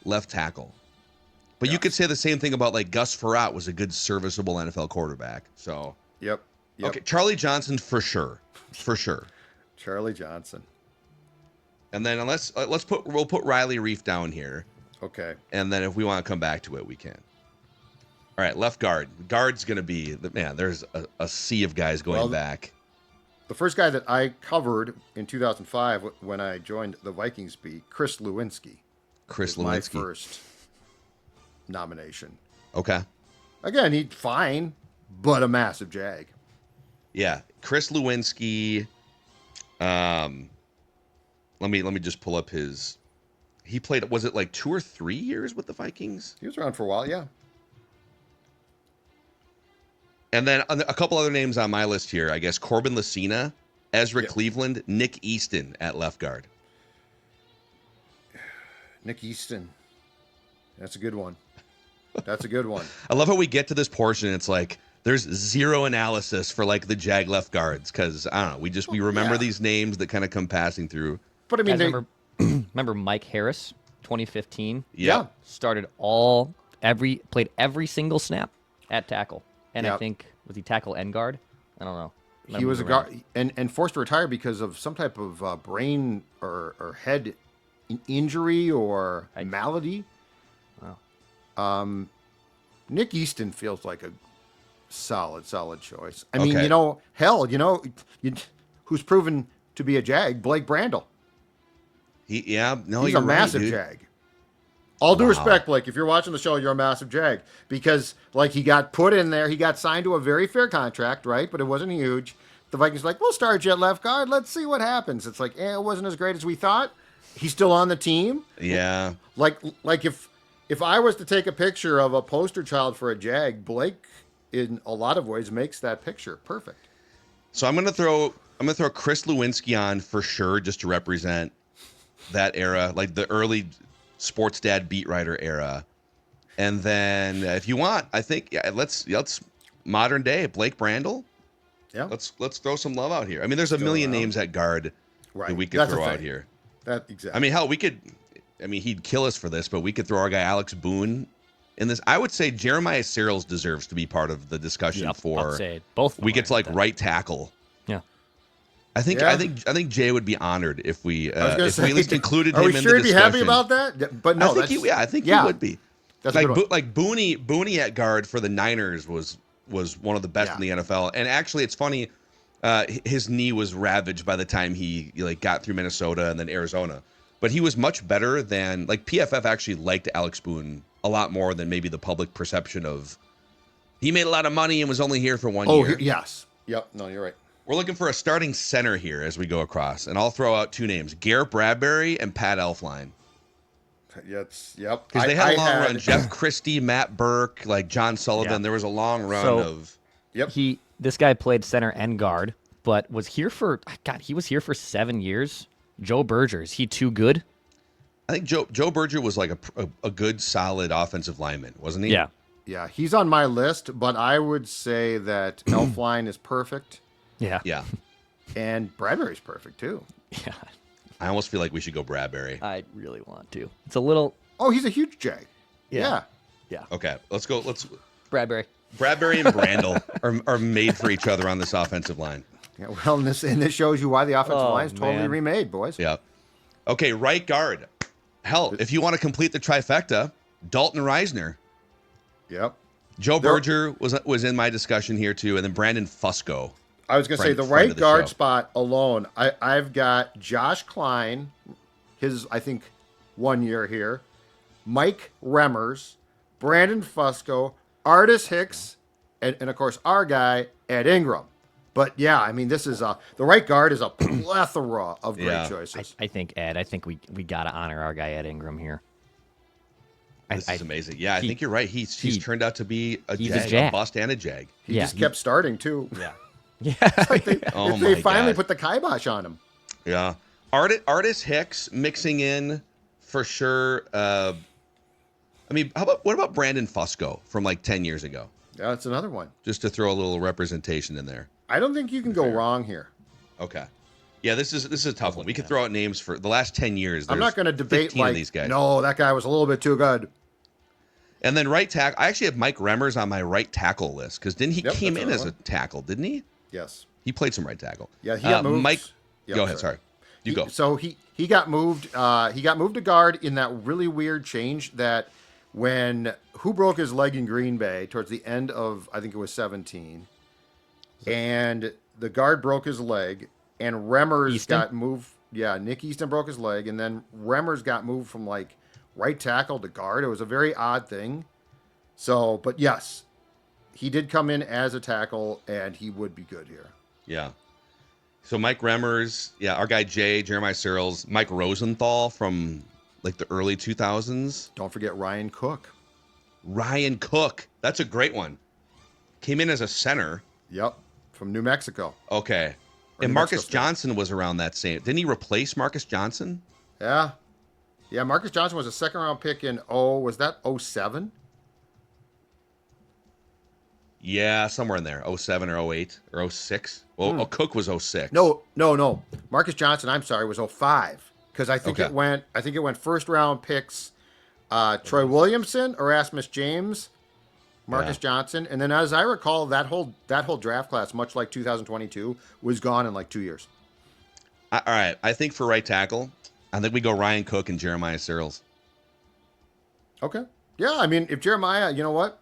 left tackle. But you could say the same thing about like Gus Frerotte was a good, serviceable NFL quarterback. So Yep. okay, Charlie Johnson for sure. Charlie Johnson. And then we'll put Riley Reef down here. Okay. And then if we want to come back to it, we can. All right, left guard. Guard's going to be there's a sea of guys going back. The first guy that I covered in 2005 when I joined the Vikings beat, Chris Lewinsky. Chris Lewinsky. My first nomination. Okay. Again, he's fine, but a massive Jag. Yeah, Chris Lewinsky. Let me just pull up his. He played. Was it like 2 or 3 years with the Vikings? He was around for a while, yeah. And then a couple other names on my list here. I guess Corbin Lucina, Ezra Cleveland, Nick Easton at left guard. Nick Easton. That's a good one. That's a good one. I love how we get to this portion. It's like there's zero analysis for like the Jag left guards because I don't know. We remember these names that kind of come passing through. But I mean, remember Mike Harris, 2015? Yeah. Started played every single snap at tackle. And I think, was he tackle and guard? I don't know. He was a guard and forced to retire because of some type of brain or head injury or malady. Wow. Nick Easton feels like a Solid choice. I mean, Okay. hell, who's proven to be a Jag? Blake Brandel. He's He's you're a massive right, dude. Jag. All due Wow. respect, Blake, if you're watching the show, you're a massive Jag because, like, he got put in there. He got signed to a very fair contract, right? But it wasn't huge. The Vikings were like, we'll start you at left guard. Let's see what happens. It's like, it wasn't as great as we thought. He's still on the team. Yeah. Like if I was to take a picture of a poster child for a Jag, Blake, in a lot of ways, makes that picture perfect. So I'm gonna throw Chris Lewinsky on for sure, just to represent that era, like the early sports dad beat writer era. And then if you want, I think let's modern day Blake Brandel. Yeah. Let's throw some love out here. I mean, there's a Still million around. names at guard that we could That's the throw out thing. here. That exactly. I mean, hell, he'd kill us for this, but we could throw our guy Alex Boone in this. I would say Jeremiah Searles deserves to be part of the discussion I'd for say both. we get to like that. right tackle. Yeah. I think Jay would be honored if we at least included him Are in we the sure he'd be discussion. happy about that? But no, I think he would be. That's a good one. Like Booney at guard for the Niners was one of the best in the NFL. And actually, it's funny, his knee was ravaged by the time he got through Minnesota and then Arizona. But he was much better than PFF actually liked Alex Boone a lot more than maybe the public perception of. He made a lot of money and was only here for 1 year. Yes. Yep. No, you're right. We're looking for a starting center here as we go across, and I'll throw out two names: Garrett Bradbury and Pat Elflein. Yep. Because they had a long run. Jeff Christie, Matt Burke, John Sullivan. Yeah. There was a long run So- of. Yep. This guy played center and guard, but was here for he was here for 7 years. Joe Berger, is he too good? I think Joe Berger was like a good, solid offensive lineman, wasn't he? Yeah. Yeah, he's on my list, but I would say that Elflein is perfect, Yeah. Yeah. and Bradbury's perfect too. Yeah. I almost feel like we should go Bradbury. I really want to. It's a little Oh, he's a huge Jag. Yeah. Okay, let's go. Bradbury. Bradbury and Brandel are made for each other on this offensive line. Yeah, well, and this shows you why the offensive Oh, line is totally man. remade, boys. Yeah. Okay, right guard. Hell, if you want to complete the trifecta, Dalton Reisner. Yep. Joe Berger was in my discussion here too, and then Brandon Fusco. I was going to say the friend right of the guard show. spot alone. I've got Josh Klein, his I think 1 year here, Mike Remmers, Brandon Fusco, Artis Hicks, and of course our guy Ed Ingram. But yeah, I mean this is the right guard is a plethora of great choices. I think Ed. I think we got to honor our guy Ed Ingram here. This is amazing. Yeah, I think you're right. He's turned out to be he's a jag, a jag. bust and a jag. He just kept starting too. Yeah. Yeah. Oh They my finally God. put the kibosh on him. Yeah. Artis Hicks mixing in for sure. I mean, what about Brandon Fusco from 10 years ago? Yeah, that's another one. Just to throw a little representation in there. I don't think you can go wrong here. Okay. Yeah, this is a tough one. We could throw out names for the last 10 years. I'm not going to debate 15 of these guys. no, that guy was a little bit too good. And then right tackle. I actually have Mike Remmers on my right tackle list because didn't he came that's in as another a tackle, didn't he? Yes. He played some right tackle. Yeah, he got moved. Mike, Yep, go ahead. Sorry. You go. So he got moved. He got moved to guard in that really weird change that when who broke his leg in Green Bay towards the end of I think it was 17, and the guard broke his leg, and Remmers Easton? got moved. Yeah, Nick Easton broke his leg, and then Remmers got moved from right tackle to guard. It was a very odd thing. So, but yes, he did come in as a tackle, and he would be good here. Yeah. So Mike Remmers, yeah, our guy Jeremiah Searles, Mike Rosenthal from the early 2000s. Don't forget Ryan Cook. Ryan Cook, that's a great one. Came in as a center. Yep, from New Mexico. Okay. Or And New Marcus Mexico State. Johnson was around that same. Didn't he replace Marcus Johnson? Yeah. Yeah, Marcus Johnson was a second round pick in was that 07? Yeah, somewhere in there. 07 or 08 or 06. Well, Cook was 06. No. Marcus Johnson, I'm sorry, was 05. Because I think Okay. it went first round picks Troy Williamson, Erasmus James, Marcus Johnson, and then as I recall, that whole draft class, much like 2022, was gone in 2 years. All right. I think for right tackle, I think we go Ryan Cook and Jeremiah Searles. Okay. Yeah, I mean, if Jeremiah, you know what?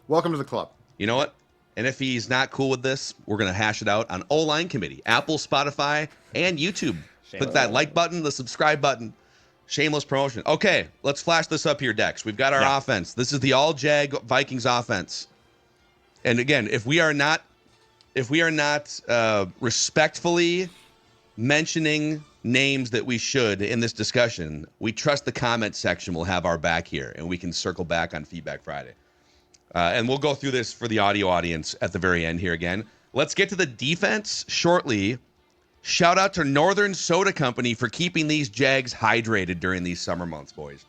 Welcome to the club. You know what? And if he's not cool with this, we're going to hash it out on O-Line Committee, Apple, Spotify, and YouTube. Click that like button, the subscribe button. Shameless promotion. Okay, let's flash this up here, Dex. We've got our offense. This is the all-JAG Vikings offense. And again, if we are not respectfully mentioning names that we should in this discussion, we trust the comment section will have our back here, and we can circle back on Feedback Friday. And we'll go through this for the audio audience at the very end here again. Let's get to the defense shortly. Shout out to Northern Soda Company for keeping these Jags hydrated during these summer months, boys.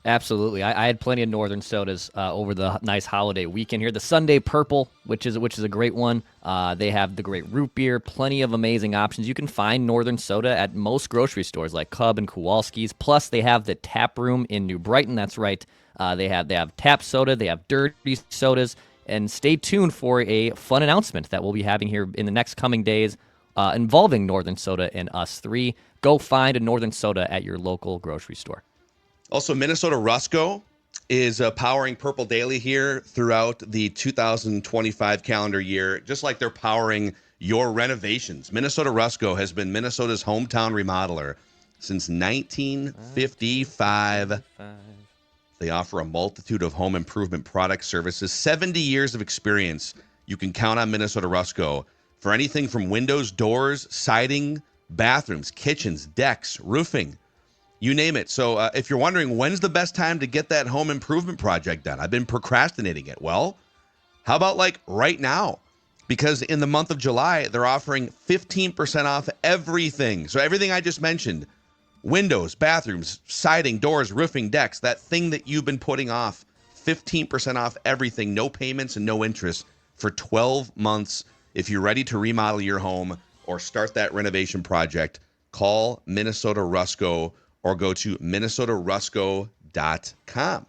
Absolutely. I had plenty of Northern sodas over the nice holiday weekend here. The Sunday Purple, which is a great one. They have the great root beer, plenty of amazing options. You can find Northern Soda at most grocery stores like Cub and Kowalski's. Plus, they have the tap room in New Brighton. That's right. They have tap soda. They have dirty sodas. And stay tuned for a fun announcement that we'll be having here in the next coming days involving Northern Soda and us three. Go find a Northern Soda at your local grocery store. Also, Minnesota Rusco is powering Purple Daily here throughout the 2025 calendar year, just like they're powering your renovations. Minnesota Rusco has been Minnesota's hometown remodeler since 1955. They offer a multitude of home improvement product services, 70 years of experience. You can count on Minnesota Rusco for anything from windows, doors, siding, bathrooms, kitchens, decks, roofing. You name it. So if you're wondering when's the best time to get that home improvement project done, I've been procrastinating it. Well, how about like right now? Because in the month of July, they're offering 15% off everything. So everything I just mentioned, windows, bathrooms, siding, doors, roofing, decks, that thing that you've been putting off, 15% off everything, no payments and no interest for 12 months. If you're ready to remodel your home or start that renovation project, call Minnesota Rusco or go to minnesotarusco.com.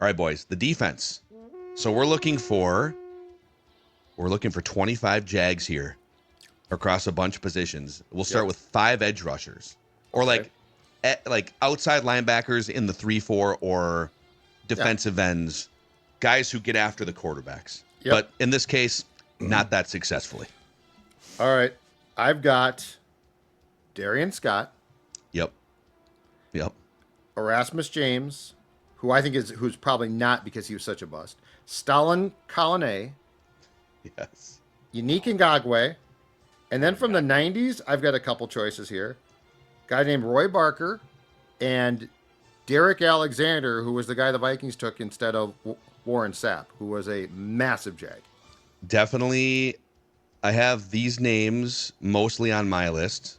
All right, boys, the defense. So we're looking for 25 Jags here across a bunch of positions. We'll start with 5 edge rushers, or like outside linebackers in the 3-4 or defensive ends, guys who get after the quarterbacks. Yep. But in this case, not that successfully. All right. I've got Darian Scott. Yep. Erasmus James, who I think who's probably not because he was such a bust. Stalin Kalane. Yes. Unique Ngagwe. And then from the 90s, I've got a couple choices here. Guy named Roy Barker and Derek Alexander, who was the guy the Vikings took instead of Warren Sapp, who was a massive Jag. Definitely, I have these names mostly on my list.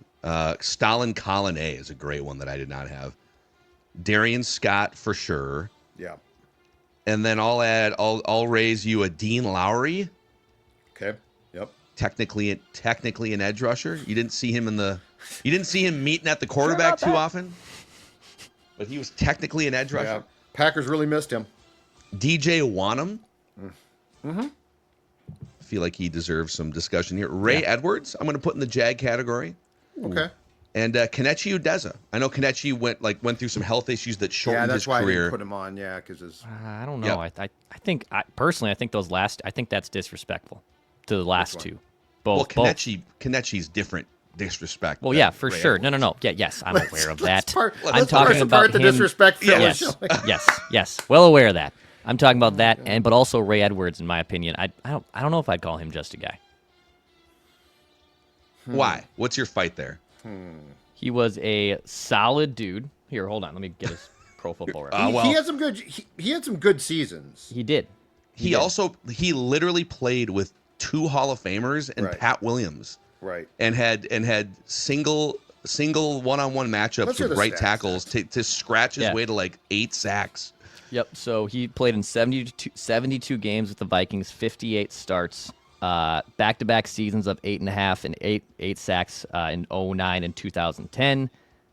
Stalin Kalane is a great one that I did not have. Darian Scott for sure. Yeah. And then I'll raise you a Dean Lowry. Okay. Yep. Technically an edge rusher. You didn't see him meeting at the quarterback too often. But he was technically an edge rusher. Yeah. Packers really missed him. DJ Wanham. Mm-hmm. I feel like he deserves some discussion here. Ray Edwards, I'm going to put in the Jag category. Okay. And Kelechi Udeze. I know Kelechi went through some health issues that shortened his career. Yeah, that's why I didn't put him on. Yeah, because his. I don't know. Yep. I think that's disrespectful to the last two. Both. Well, Kelechi's different disrespect. Well, yeah, for Ray sure. Edwards. No. Yeah, yes, I'm aware of that. I'm talking about the disrespect. Yes. Well aware of that. I'm talking about that, but also Ray Edwards. In my opinion, I don't know if I'd call him just a guy. Why? What's your fight there? He was a solid dude. Here, hold on. Let me get his Pro Football Reference. He had some good. He had some good seasons. He did. He literally played with 2 Hall of Famers and Pat Williams. Right. And had single one-on-one matchups with right tackles to scratch his way to like 8 sacks. Yep. So he played in 72 games with the Vikings, 58 starts. Back-to-back seasons of 8.5 and 8 sacks in 2009 and 2010.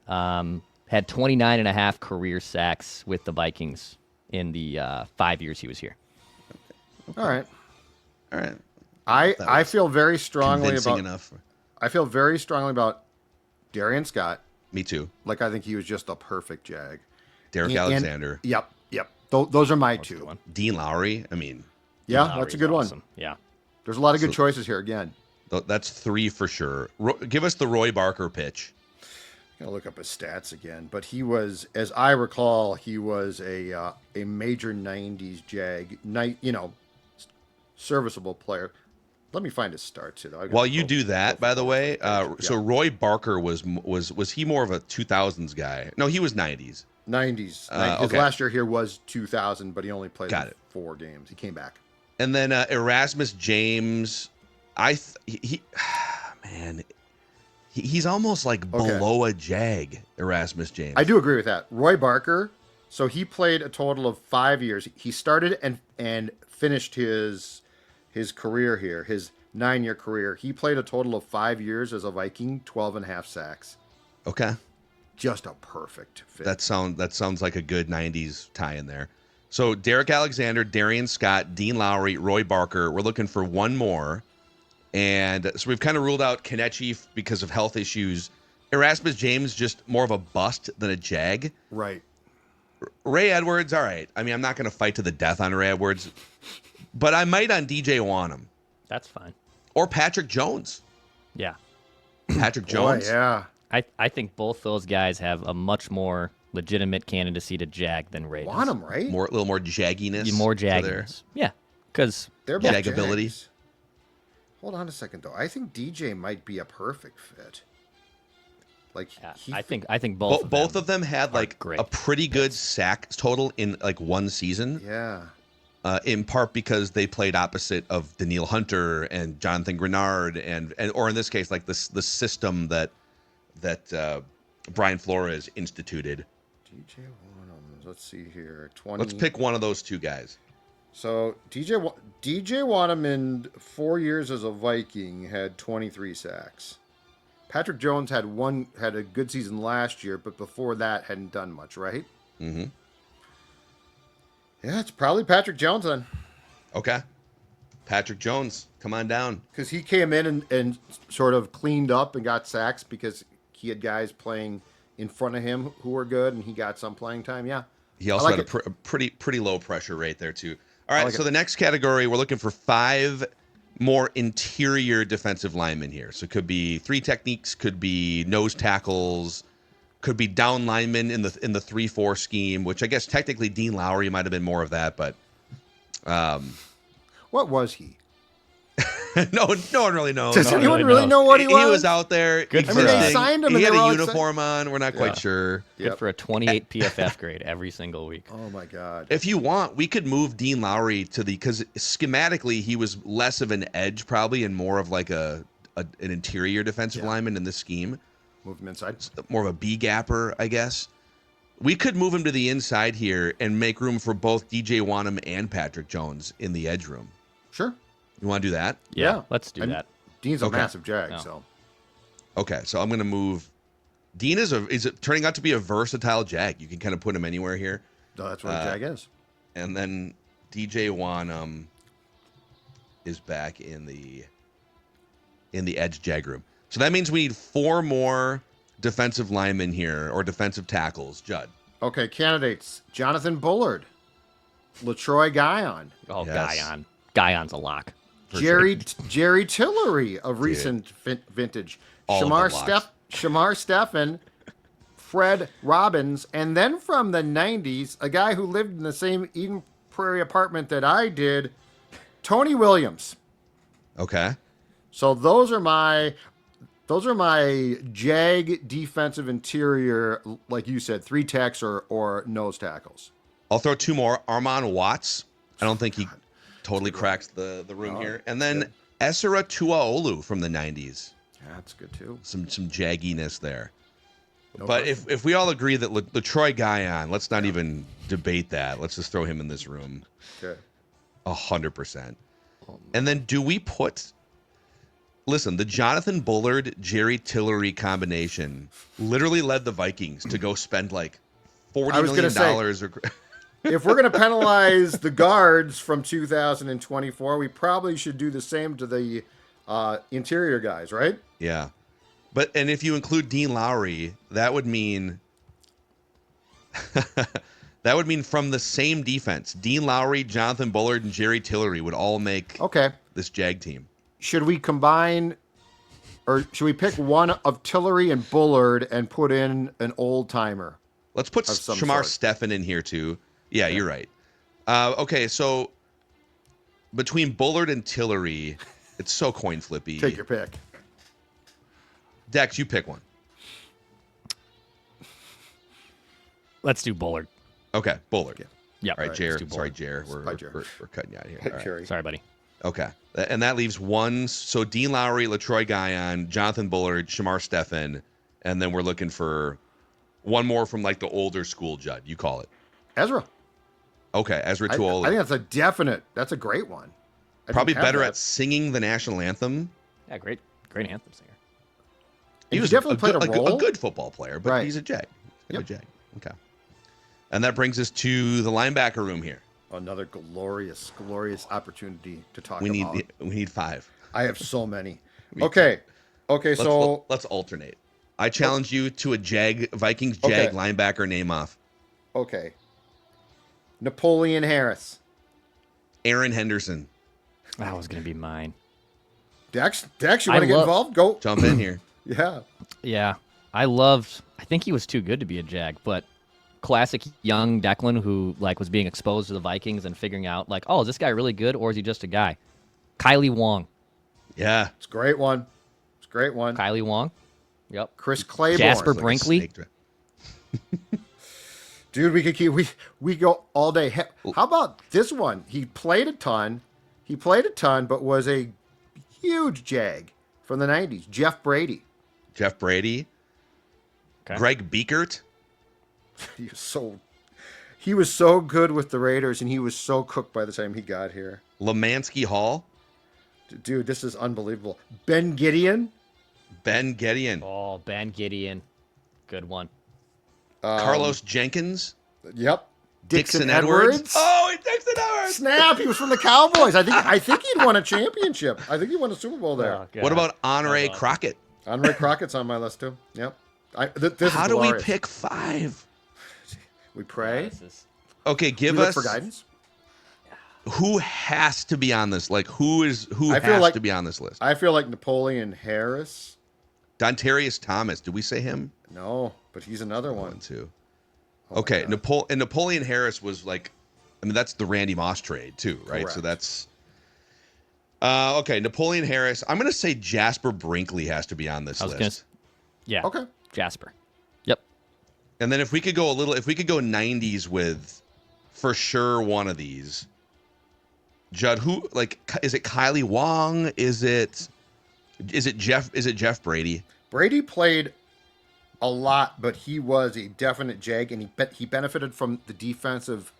Had 29.5 career sacks with the Vikings in the 5 years he was here. All right. I feel very strongly about. I feel very strongly about Darian Scott. Me too. Like I think he was just a perfect Jag. Derek Alexander. Yep. Those are my two. Dean Lowry. I mean. Yeah, Lowry's that's a good awesome. one. Yeah. There's a lot of good choices here again. That's 3 for sure. Give us the Roy Barker pitch. Gotta look up his stats again, but he was, as I recall, he was a major '90s Jag, serviceable player. Let me find his starts here. While you do that, by the way, so Yeah. Roy Barker was he more of a 2000s guy? No, he was 90s. 90s. His okay. last year here was 2000, but he only played Got it. 4 games. He came back. And then Erasmus James, man, he's almost like below a Jag. Erasmus James. I do agree with that. Roy Barker. So he played a total of 5 years. He started and finished his career here, his 9-year career. He played a total of 5 years as a Viking, 12 and a half sacks. Okay. Just a perfect fit. That sounds like a good 90s tie in there. So Derek Alexander, Darian Scott, Dean Lowry, Roy Barker. We're looking for one more. And so we've kind of ruled out Kenichi because of health issues. Erasmus James, just more of a bust than a Jag. Right. Ray Edwards, all right. I mean, I'm not going to fight to the death on Ray Edwards, but I might on DJ Wanham. That's fine. Or Patrick Jones. Yeah. Patrick Jones. Boy, yeah. I think both those guys have a much more legitimate candidacy to Jag than Ray does. Want him, right? A little more jagginess. More to their jagginess. Yeah. Because They're both Jagability. Jags. Hold on a second, though. I think DJ might be a perfect fit. Like I think both of them had like great. a pretty good sack total in like one season. Yeah. In part because they played opposite of Daniil Hunter and Jonathan Grenard and or in this case like the system that Brian Flores instituted. DJ Wanham. Let's see here. 20. Let's pick one of those two guys. So DJ Wanham in 4 years as a Viking had 23 sacks. Patrick Jones had a good season last year, but before that hadn't done much, right? Mm-hmm. Yeah, it's probably Patrick Jones then. Okay. Patrick Jones, come on down. Because he came in and sort of cleaned up and got sacks because he had guys playing in front of him who were good, and he got some playing time. Yeah. He also like had a pretty low pressure rate there too. All right, so the next category, we're looking for 5 more interior defensive linemen here. So it could be 3 techniques, could be nose tackles, could be down linemen in the 3-4 scheme, which I guess technically Dean Lowry might have been more of that, but What was he? no one really knows. Does anyone really know what he was? He was out there. Good I mean, they signed him. He and had they were a all uniform on. We're not quite sure. good for a 28 PFF grade every single week. Oh my God. If you want, we could move Dean Lowry to because schematically he was less of an edge probably and more of like an interior defensive lineman in this scheme. Move him inside. More of a B gapper, I guess. We could move him to the inside here and make room for both DJ Wanham and Patrick Jones in the edge room. Sure. You want to do that? Yeah, let's do And that. Dean's a Okay. massive Jag, No. so. Okay, so I'm going to move. Dean is it turning out to be a versatile Jag. You can kind of put him anywhere here. No, that's what a Jag is. And then DJ Wanham is back in the edge Jag room. So that means we need 4 more defensive linemen here or defensive tackles. Judd. Okay, candidates. Jonathan Bullard. LaTroy Guion. Oh, Yes. Guion's a lock. Jerry Tillery of recent vintage. All of them locks. Shamar Stephan. Fred Robbins. And then from the 90s, a guy who lived in the same Eden Prairie apartment that I did, Tony Williams. Okay. So those are my Jag defensive interior, like you said, 3 techs or nose tackles. I'll throw 2 more. Armand Watts. I don't think he totally cracks the room here. And then Esera Tuaolu from the 90s. Yeah, that's good too. Some jagginess there. No But question. if we all agree that LaTroy Guion, let's not even debate that. Let's just throw him in this room. Okay. 100%. And then do we put... Listen, the Jonathan Bullard, Jerry Tillery combination literally led the Vikings to go spend like $40 million. If we're going to penalize the guards from 2024, we probably should do the same to the interior guys, right? Yeah. And if you include Dean Lowry, that would mean That would mean from the same defense, Dean Lowry, Jonathan Bullard, and Jerry Tillery would all make this Jag team. Should we combine, or should we pick one of Tillery and Bullard and put in an old timer? Let's put Shamar Stephen in here too. Yeah, you're right. Okay, so between Bullard and Tillery, it's so coin flippy. Take your pick. Dex, you pick one. Let's do Bullard. Okay, Bullard. Yeah. All right, Jer. Sorry, Jer. We're cutting you out of here. All right. Sorry, buddy. Okay. And that leaves one. So Dean Lowry, LaTroy Guion, Jonathan Bullard, Shamar Stephen, and then we're looking for one more from like the older school, Judd. You call it. Ezra. Okay, Ezra Tuola. I think that's a definite. That's a great one. Probably better at singing the national anthem. Yeah, great anthem singer. He was definitely played a role. A good football player, but he's a Jag. A Jag. Okay. And that brings us to the linebacker room here. Another glorious opportunity to talk about. We need 5. I have so many. Okay, so let's alternate. I challenge you to a Vikings Jag linebacker name off. Okay. Napoleon Harris. Aaron Henderson. That was going to be mine. Dex, you want to get involved? Go. Jump in here. Yeah. I think he was too good to be a Jag, but classic young Declan who was being exposed to the Vikings and figuring out is this guy really good or is he just a guy? Kylie Wong. Yeah. It's a great one. Kylie Wong. Yep. Chris Claiborne. Jasper Brinkley. Dude, we could keep we go all day. How about this one? He played a ton, but was a huge Jag from the 90s. Jeff Brady. Okay. Greg Biekert. He was so good with the Raiders, and he was so cooked by the time he got here. Lemansky Hall. Dude, this is unbelievable. Ben Gideon. Oh, Ben Gideon. Good one. Carlos Jenkins. Yep. Dixon Edwards. Oh, Dixon Edwards. Snap. He was from the Cowboys. I think he'd won a championship. I think he won a Super Bowl there. Oh, what about Honore Crockett? Honore Crockett's on my list, too. Yep. How do we pick 5? We pray. Okay, give us for guidance. Who has to be on this? Who has to be on this list? I feel like Napoleon Harris. Dontarius Thomas. Did we say him? No, but he's another one too. Okay, Napoleon Harris was that's the Randy Moss trade too, right? Correct. So that's okay. Napoleon Harris. I'm gonna say Jasper Brinkley has to be on this list. Yeah. Okay. Jasper. Yep. And then if we could go 90s with, for sure, one of these. Judd, who is it? Kylie Wong? Is it Jeff Brady? Brady played a lot, but he was a definite Jag, and he benefited from the defensive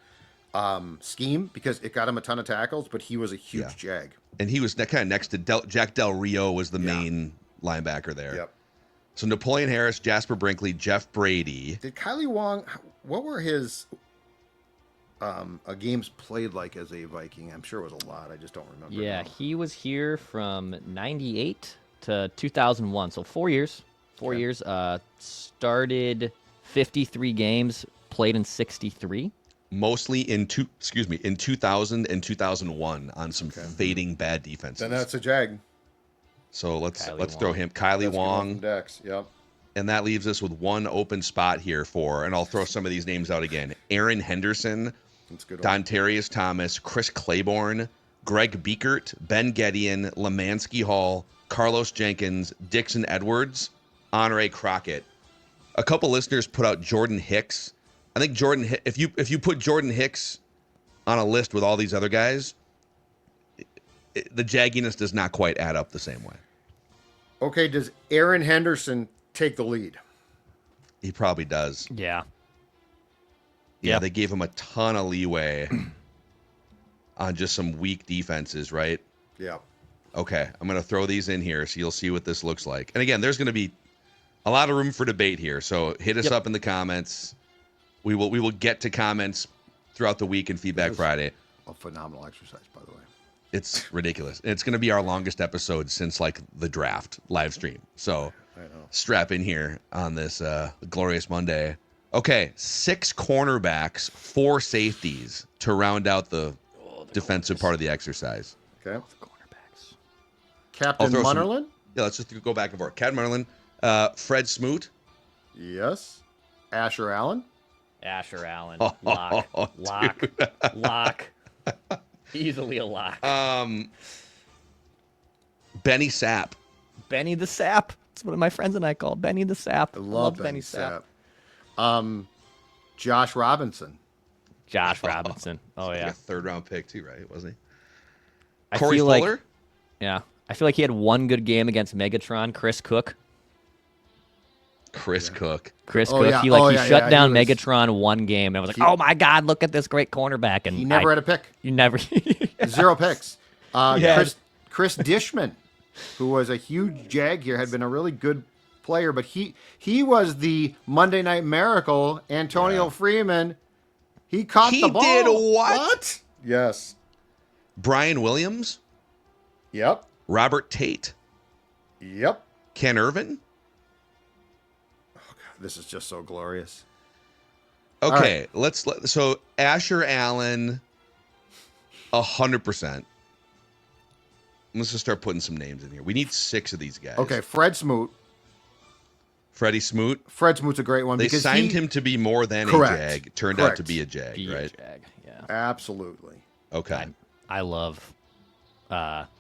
scheme because it got him a ton of tackles. But he was a huge Jag, and he was kind of next to Jack Del Rio was the main linebacker there. Yep. So Napoleon Harris, Jasper Brinkley, Jeff Brady. Did Kylie Wong? What were his games played like as a Viking? I'm sure it was a lot. I just don't remember. Yeah, he was here from 98 to 2001, so 4 years. 4 years. Started 53 games, played in 63. Mostly in 2000 and 2001 on some fading bad defenses. Then that's a Jag. So let's throw him. Kylie Wong. Dex. Yep. And that leaves us with one open spot here and I'll throw some of these names out again. Aaron Henderson, Dontarius Thomas, Chris Claiborne, Greg Biekert, Ben Gideon, Lemansky Hall, Carlos Jenkins, Dixon Edwards, Honore Crockett. A couple listeners put out Jordan Hicks. I think if you put Jordan Hicks on a list with all these other guys, the jagginess does not quite add up the same way. Okay, does Aaron Henderson take the lead? He probably does. Yeah. Yeah, they gave him a ton of leeway on just some weak defenses, right? Yeah. Okay, I'm going to throw these in here so you'll see what this looks like. And again, there's going to be a lot of room for debate here, so hit us up in the comments. We will get to comments throughout the week and Feedback Friday. A phenomenal exercise, by the way. It's ridiculous. It's going to be our longest episode since the draft live stream. So strap in here on this glorious Monday. Okay, 6 cornerbacks, 4 safeties to round out the defensive part of the exercise. Okay. Cornerbacks. Captain throw some- Munnerlyn? Yeah, let's just go back and forth. Cat Merlin, Fred Smoot. Yes. Asher Allen? Asher Allen. Oh, Lock. Easily a lock. Benny Sapp. Benny the Sap. That's what my friends and I call Benny the Sap. I love Benny Sap. Sapp. Josh Robinson. Josh Robinson. Oh, Like yeah. a 3rd-round pick too, right? Wasn't he? I Corey feel Fuller. like, yeah. I feel like he had one good game against Megatron, Chris Cook. Chris Cook. Chris Oh, Cook. yeah. He shut he down was- Megatron one game, and I was like, "Oh my God, look at this great cornerback!" And He never had a pick. You never. 0 picks. Yeah. Chris Dishman, who was a huge Jag here, had been a really good player, but he was the Monday Night Miracle. Antonio Freeman, he caught He the ball. did what? Yes. Brian Williams. Yep. Robert Tate. Yep. Ken Irvin. This is just so glorious. Okay, so Asher Allen, 100%. Let's just start putting some names in here. We need 6 of these guys. Okay, Fred Smoot. Freddie Smoot. Fred Smoot's a great one. They because signed him to be more than Correct. a Jag. Turned out to Correct. be a Jag, Be a right? Jag, yeah. Absolutely. Okay. I love.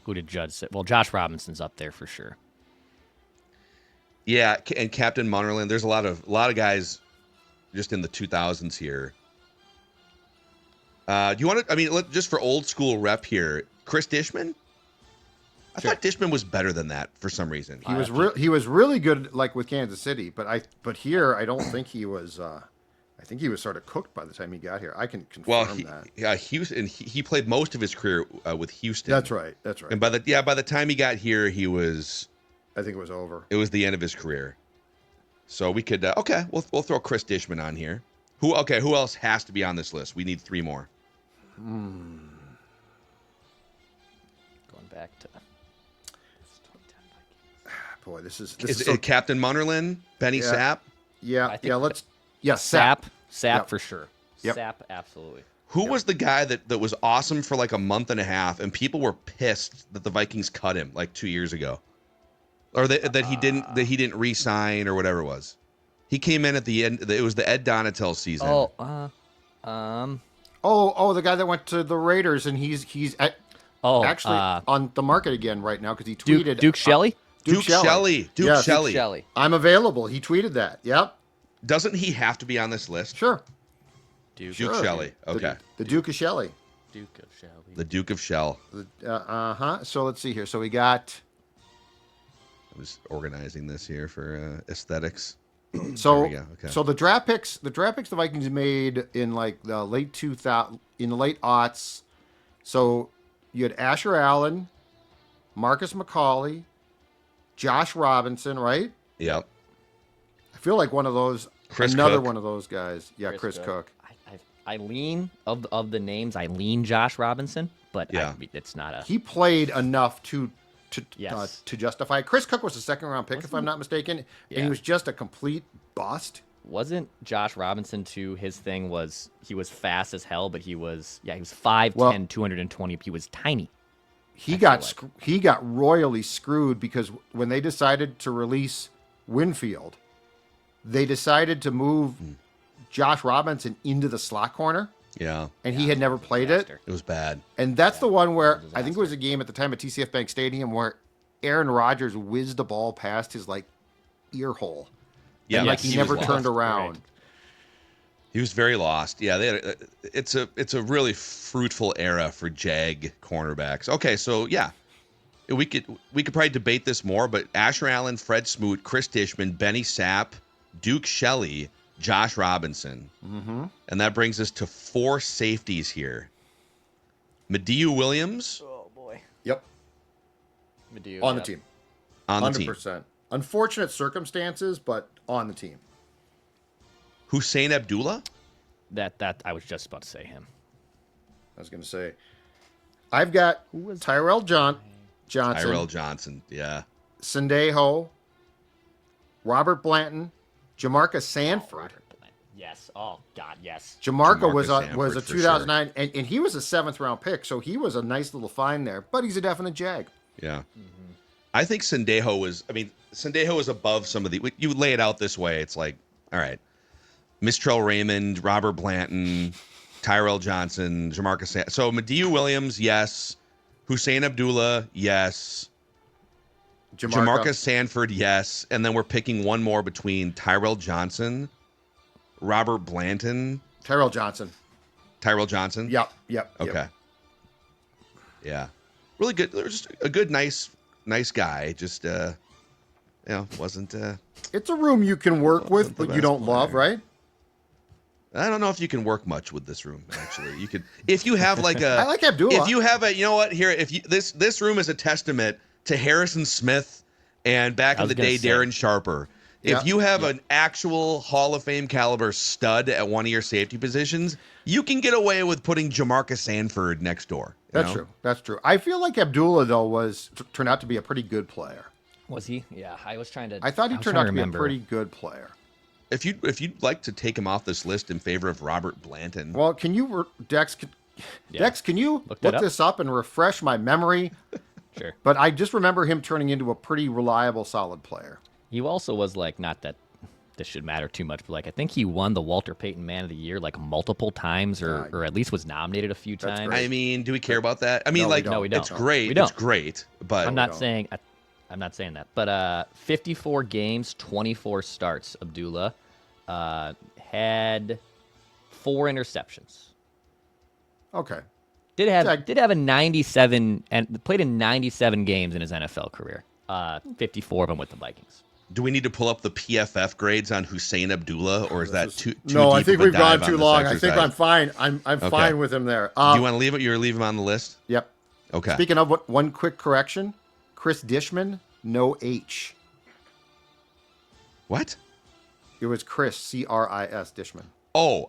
Who did Judd say? Well, Josh Robinson's up there for sure. Yeah, and Captain Munnerlyn. There's a lot of guys just in the 2000s here. Do you want to? I mean, just for old school rep here, Chris Dishman. I thought Dishman was better than that for some reason. He was really good, like with Kansas City, but here I don't think he was. I think he was sort of cooked by the time he got here. I can confirm that. Houston. He played most of his career with Houston. That's right. And by the time he got here, he was. I think it was over. It was the end of his career. So we could we'll throw Chris Dishman on here. Who else has to be on this list? We need 3 more. Going back to Boy, this is Is so, it Captain Munnerlyn, Benny Yeah. Sapp? yeah, think let's Sapp. Sap Yep. for sure. Yep. Sap, absolutely. Who was the guy that was awesome for like a month and a half, and people were pissed that the Vikings cut him like 2 years ago, or that he didn't re-sign or whatever it was. He came in at the end. It was the Ed Donatel season. Oh, the guy that went to the Raiders, and he's actually on the market again right now because he tweeted Duke Shelley. Duke Shelley. Yes. Shelley. Shelley. I'm available. He tweeted that. Yep. Doesn't he have to be on this list? Sure. Duke Sure. Shelley. Okay. The Duke of Shelley. Duke of Shelley. The Duke of Shell. So let's see here. So we got. I was organizing this here for aesthetics. So There we go, okay. So the draft picks the Vikings made in like the late 2000 in the late aughts. So you had Asher Allen, Marcus McCauley, Josh Robinson, right? Yep. I feel like one of those. Chris another Cook. one of those guys. Yeah, Chris Cook. Cook. I lean of the names. I lean Josh Robinson, but Yeah. it's not a. He played enough to Yes. to justify it. Chris Cook was a 2nd-round pick, if I'm not mistaken, and Yeah. he was just a complete bust. Wasn't Josh Robinson too? His thing was he was fast as hell, but he was 5'10", Well- 220. He was tiny. He got royally screwed because when they decided to release Winfield, they decided to move Josh Robinson into the slot corner, Yeah. and he had never played it. It was bad. And that's the one where I think it was a game at the time at TCF Bank Stadium where Aaron Rodgers whizzed the ball past his ear hole. Yeah. And he never was turned lost. around. Right. He was very lost. Yeah, it's a really fruitful era for Jag cornerbacks. Okay, so yeah, we could probably debate this more, but Asher Allen, Fred Smoot, Chris Dishman, Benny Sapp, Duke Shelley, Josh Robinson, and that brings us to 4 safeties here. Mediu Williams Oh boy. Yep. Medea, On the yep. team. on the 100%. team. Unfortunate circumstances, but on the team. Hussein Abdullah. That I was just about to say him. I was going to say, I've got Tyrell Johnson, Tyrell Johnson. Yeah. Sendejo, Robert Blanton, Jamarcus Sanford. Yes. Oh God, yes. Jamarca was Sanford, was a for 2009, and he was a 7th-round pick, so he was a nice little find there. But he's a definite Jag. Yeah. I think Sendejo is above some of the. You lay it out this way, it's like, all right, Mistrell Raymond, Robert Blanton, Tyrell Johnson, Jamarca. So Madieu Williams, yes. Hussein Abdullah, yes. Jamarca Sanford, yes. And then we're picking one more between Tyrell Johnson, Robert Blanton. Tyrell Johnson. Yep. Okay. Yeah. Really good. Just a good, nice guy. Just, wasn't. It's a room you can work with, but you don't love, right? I don't know if you can work much with this room. Actually, you could if you have like a. I like Abdullah. If you have a, you know what? Here, if you this room is a testament to Harrison Smith and back in the day Darren Sharper. If you have an actual Hall of Fame caliber stud at one of your safety positions, you can get away with putting Jamarca Sanford next door. That's true. That's true. I feel like Abdullah though turned out to be a pretty good player. Was he? Yeah, I was trying to. I thought he turned out to be a pretty good player. If you'd like to take him off this list in favor of Robert Blanton. Well, can you, Dex? Dex, can you look this up and refresh my memory? Sure. But I just remember him turning into a pretty reliable, solid player. He also was like, not that this should matter too much, but like I think he won the Walter Payton Man of the Year like multiple times, or at least was nominated a few times. I mean, do we care about that? I mean, no, we don't. It's great. We don't. It's great, but I'm not saying that. But 54 games, 24 starts. Abdullah had 4 interceptions. Okay. Did have a 97 and played in 97 games in his NFL career. 54 of them with the Vikings. Do we need to pull up the PFF grades on Hussein Abdullah, or is that too no, deep I think of a we've gone dive too on long. this I think exercise? I'm fine. I'm Okay. fine with him there. Do you want to leave it? You're leaving him on the list? Yep. Okay. Speaking of one quick correction, Chris Dishman, no H. What? It was Chris, C-R-I-S, Dishman. Oh.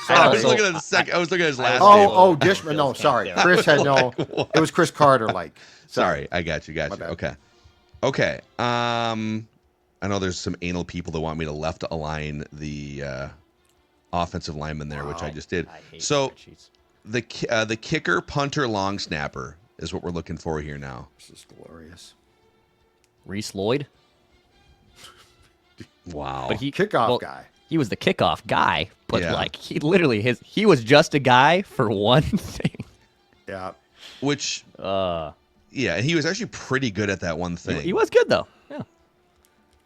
Sorry. I was looking at I was looking at his last name. Oh, Dishman. No, sorry. Chris had no. It was Chris Carter, like. Sorry, I got you. Okay. I know there's some anal people that want me to left align the offensive lineman there, which I just did. I hate So spreadsheets. the kicker, punter, long snapper is what we're looking for here now. This is glorious. Reese Lloyd. Wow. But Kickoff guy. He was the kickoff guy, but Yeah. like he was just a guy for one thing. Yeah. Which yeah, he was actually pretty good at that one thing. He was good though. Yeah.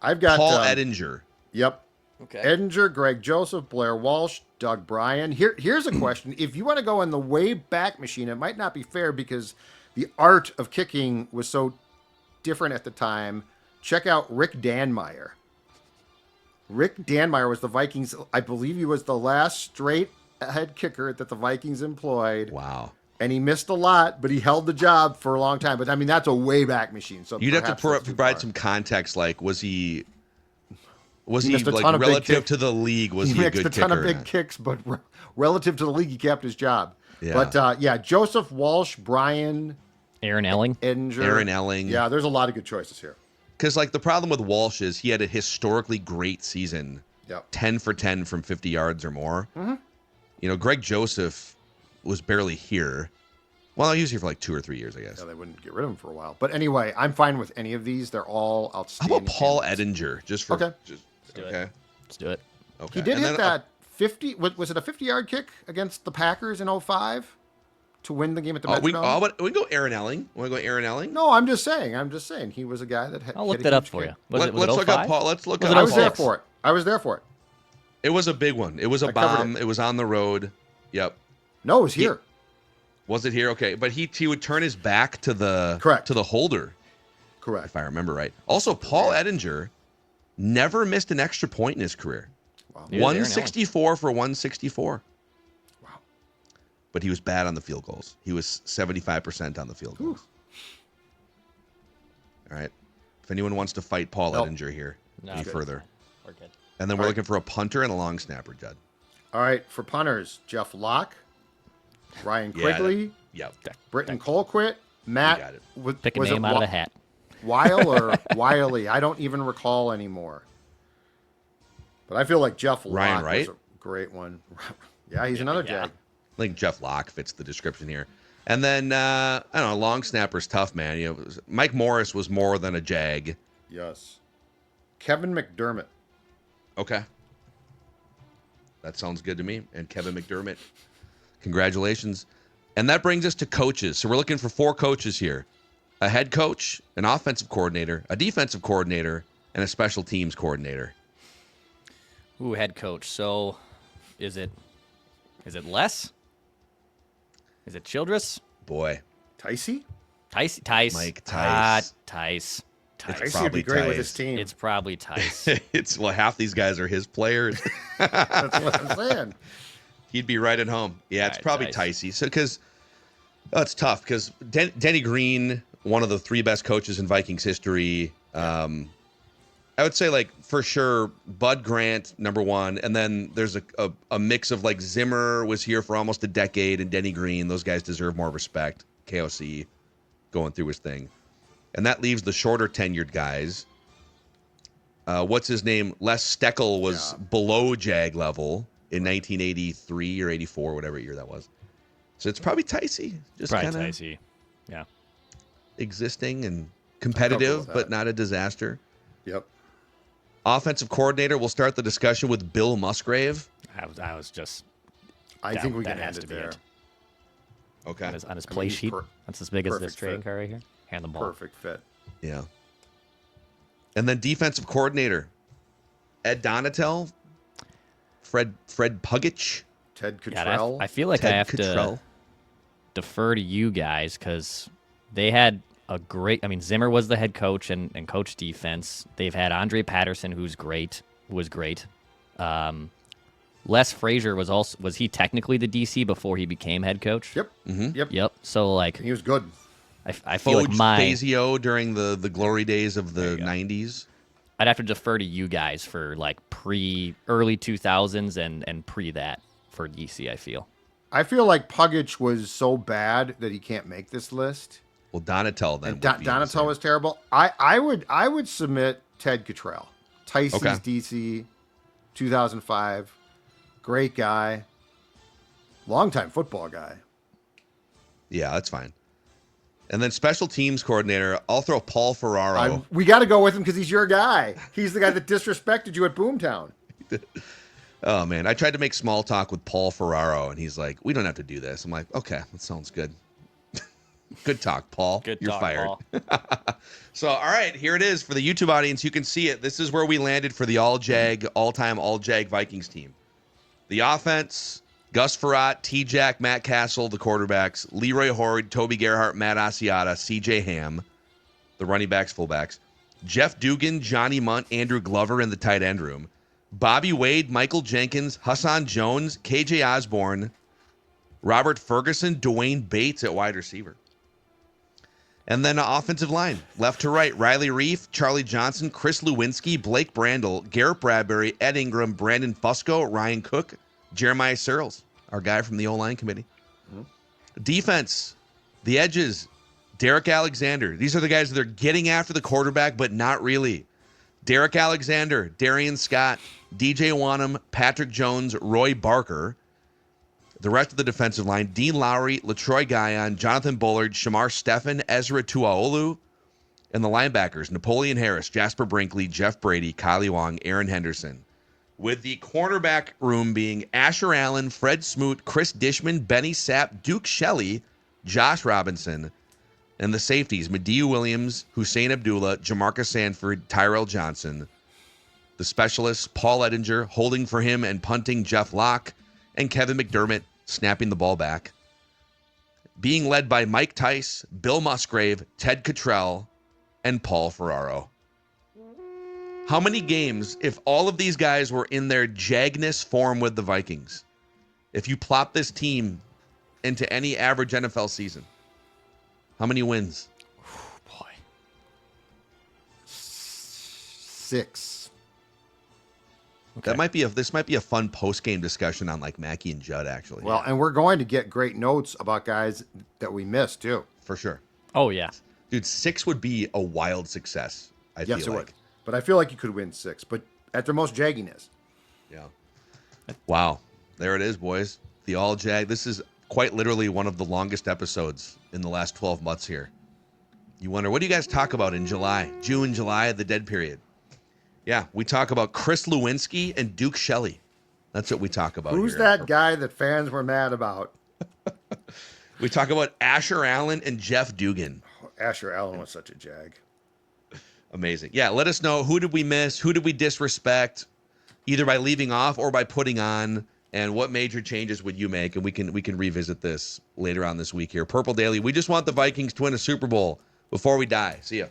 I've got Paul Edinger. Yep. Okay. Edinger, Greg Joseph, Blair Walsh, Doug Bryan. Here's a question. If you want to go in the way back machine, it might not be fair because the art of kicking was so different at the time. Check out Rick Danmeyer. Rick Danmeyer was the Vikings. I believe he was the last straight head kicker that the Vikings employed. Wow. And he missed a lot, but he held the job for a long time. But I mean, that's a way back machine. So You'd have to perhaps that's too provide far. some context. Like, was he missed a ton like of big relative kicks. to the league? Was he a mixed good a ton kicker of or big not? kicks, but relative to the league, he kept his job. Yeah. But yeah, Joseph, Walsh, Bryan, Aaron Elling. Edinger. Aaron Elling. Yeah, there's a lot of good choices here. Because like the problem with Walsh is he had a historically great season. Yep. 10 for 10 from 50 yards or more. Mm-hmm. You know, Greg Joseph was barely here. Well, he was here for like 2 or 3 years, I guess. Yeah, they wouldn't get rid of him for a while. But anyway, I'm fine with any of these. They're all How outstanding. about Paul candidates. Edinger? Just for Okay. do it. okay. Let's do it. Okay. He did And hit then, that 50. Was it a 50-yard kick against the Packers in 05 to win the game at the Metrodome? we can go Aaron Elling. Want to go Aaron Elling? No, I'm just saying. He was a guy that had. I'll look hit a that up huge for kick. you. Was Let's it look up 05? Paul. Let's look Was up. it I was there 06? for it. I was there for it. It was a big one. It was a I covered bomb. It was on the road. Yep. No, it was here. Was it here? Okay, but he would turn his back to the Correct. to the holder, Correct. if I remember right. Also, Paul Edinger never missed an extra point in his career. Wow. Neither did Aaron 164 for 164. Wow. But he was bad on the field goals. He was 75% on the field goals. All right. If anyone wants to fight Paul Nope. Edinger here No, any good. further. We're good. And then we're All right. looking for a punter and a long snapper, Judd. All right, for punters, Jeff Locke, Ryan Yeah, Quigley, Yep. Britton Colquitt, got Matt. it. Pick a was name it out of the hat. Weil or Wiley? I don't even recall anymore. But I feel like Jeff Locke Ryan was Wright? a Great one. Yeah, he's another Jag. I think Jeff Locke fits the description here. And then, I don't know, long snapper's tough, man. Mike Morris was more than a Jag. Yes. Kevin McDermott. Okay. That sounds good to me. And Kevin McDermott, congratulations. And that brings us to coaches. So we're looking for 4 coaches here. A head coach, an offensive coordinator, a defensive coordinator, and a special teams coordinator. Ooh, head coach. So is it Les? Is it Childress? Boy. Ticey? Tice. Mike Tice. Tice. Ticey would be great with his team. It's probably Tice. Half these guys are his players. That's what I'm saying. He'd be right at home. Yeah, it's probably Ticey. So, because it's tough because Denny Green, one of the 3 best coaches in Vikings history. I would say, like, for sure, Bud Grant, number 1. And then there's a mix of, like, Zimmer was here for almost a decade and Denny Green. Those guys deserve more respect. KOC going through his thing. And that leaves the shorter tenured guys. What's his name? Les Steckel was below Jag level in 1983 or 84, whatever year that was. So it's probably Ticey. Just probably kind of Ticey. Yeah. Existing and competitive, but not a disaster. Yep. Offensive coordinator, we'll start the discussion with Bill Musgrave. I was just. I think we that can has end to it be there. it. Okay. On his play sheet. That's as big as this perfect trading fit. card right here. Hand the ball. Perfect fit. Yeah. And then defensive coordinator, Ed Donatel, Fred Pugich. Ted God, Cottrell. I feel like Ted I have Cottrell. to defer to you guys because they had a great. I mean, Zimmer was the head coach and coach defense. They've had Andre Patterson, who was great. Les Frazier was he technically the DC before he became head coach? Yep. Mm-hmm. Yep. So like He was good. I feel like Fazio during the glory days of the 90s. I'd have to defer to you guys for like early 2000s and pre that for DC. I feel like Pugich was so bad that he can't make this list. Well, Donatel then. And Donatel was terrible. I would submit Ted Cottrell. Tyson's DC, 2005. Great guy. Longtime football guy. Yeah, that's fine. And then special teams coordinator, I'll throw Paul Ferraro. We got to go with him because he's your guy. He's the guy that disrespected you at Boomtown. Oh, man. I tried to make small talk with Paul Ferraro, and he's like, we don't have to do this. I'm like, okay, that sounds good. Good talk, Paul. You're fired. Paul. So, all right, here it is for the YouTube audience. You can see it. This is where we landed for the all-JAG, all-time all-JAG Vikings team. The offense, Gus Frerotte, T-Jack, Matt Castle, the quarterbacks, Leroy Horde, Toby Gerhart, Matt Asiata, C.J. Ham, the running backs, fullbacks, Jeff Dugan, Johnny Munt, Andrew Glover in the tight end room, Bobby Wade, Michael Jenkins, Hassan Jones, K.J. Osborne, Robert Ferguson, Dwayne Bates at wide receiver. And then offensive line, left to right, Riley Reif, Charlie Johnson, Chris Lewinsky, Blake Brandel, Garrett Bradbury, Ed Ingram, Brandon Fusco, Ryan Cook, Jeremiah Searles, our guy from the O-line committee. Mm-hmm. Defense, the edges, Derek Alexander. These are the guys that are getting after the quarterback, but not really. Derek Alexander, Darian Scott, DJ Wanham, Patrick Jones, Roy Barker. The rest of the defensive line, Dean Lowry, Latroy Guion, Jonathan Bullard, Shamar Steffen, Ezra Tuaolu, and the linebackers, Napoleon Harris, Jasper Brinkley, Jeff Brady, Kylie Wong, Aaron Henderson. With the cornerback room being Asher Allen, Fred Smoot, Chris Dishman, Benny Sapp, Duke Shelley, Josh Robinson, and the safeties, Mediu Williams, Hussein Abdullah, Jamarcus Sanford, Tyrell Johnson. The specialists, Paul Edinger, holding for him and punting Jeff Locke, and Kevin McDermott snapping the ball back. Being led by Mike Tice, Bill Musgrave, Ted Cottrell, and Paul Ferraro. How many games, if all of these guys were in their Jagness form with the Vikings, if you plop this team into any average NFL season, how many wins? Oh, boy. 6. Okay. This might be a fun post-game discussion on like Mackey and Judd, actually. Well, and we're going to get great notes about guys that we missed too. For sure. Oh yeah. Dude, 6 would be a wild success, I feel like. Yes, it would. But I feel like you could win 6, but at their most jagginess. Yeah. Wow. There it is, boys. The All-JAG. This is quite literally one of the longest episodes in the last 12 months here. You wonder, what do you guys talk about in July? June, July, the dead period. Yeah, we talk about Chris Lewinsky and Duke Shelley. That's what we talk about. Who's here. that guy that fans were mad about? We talk about Asher Allen and Jeff Dugan. Asher Allen was such a Jag. Amazing. Yeah, let us know, who did we miss? Who did we disrespect, either by leaving off or by putting on? And what major changes would you make? And we can revisit this later on this week here. Purple Daily, we just want the Vikings to win a Super Bowl before we die. See ya.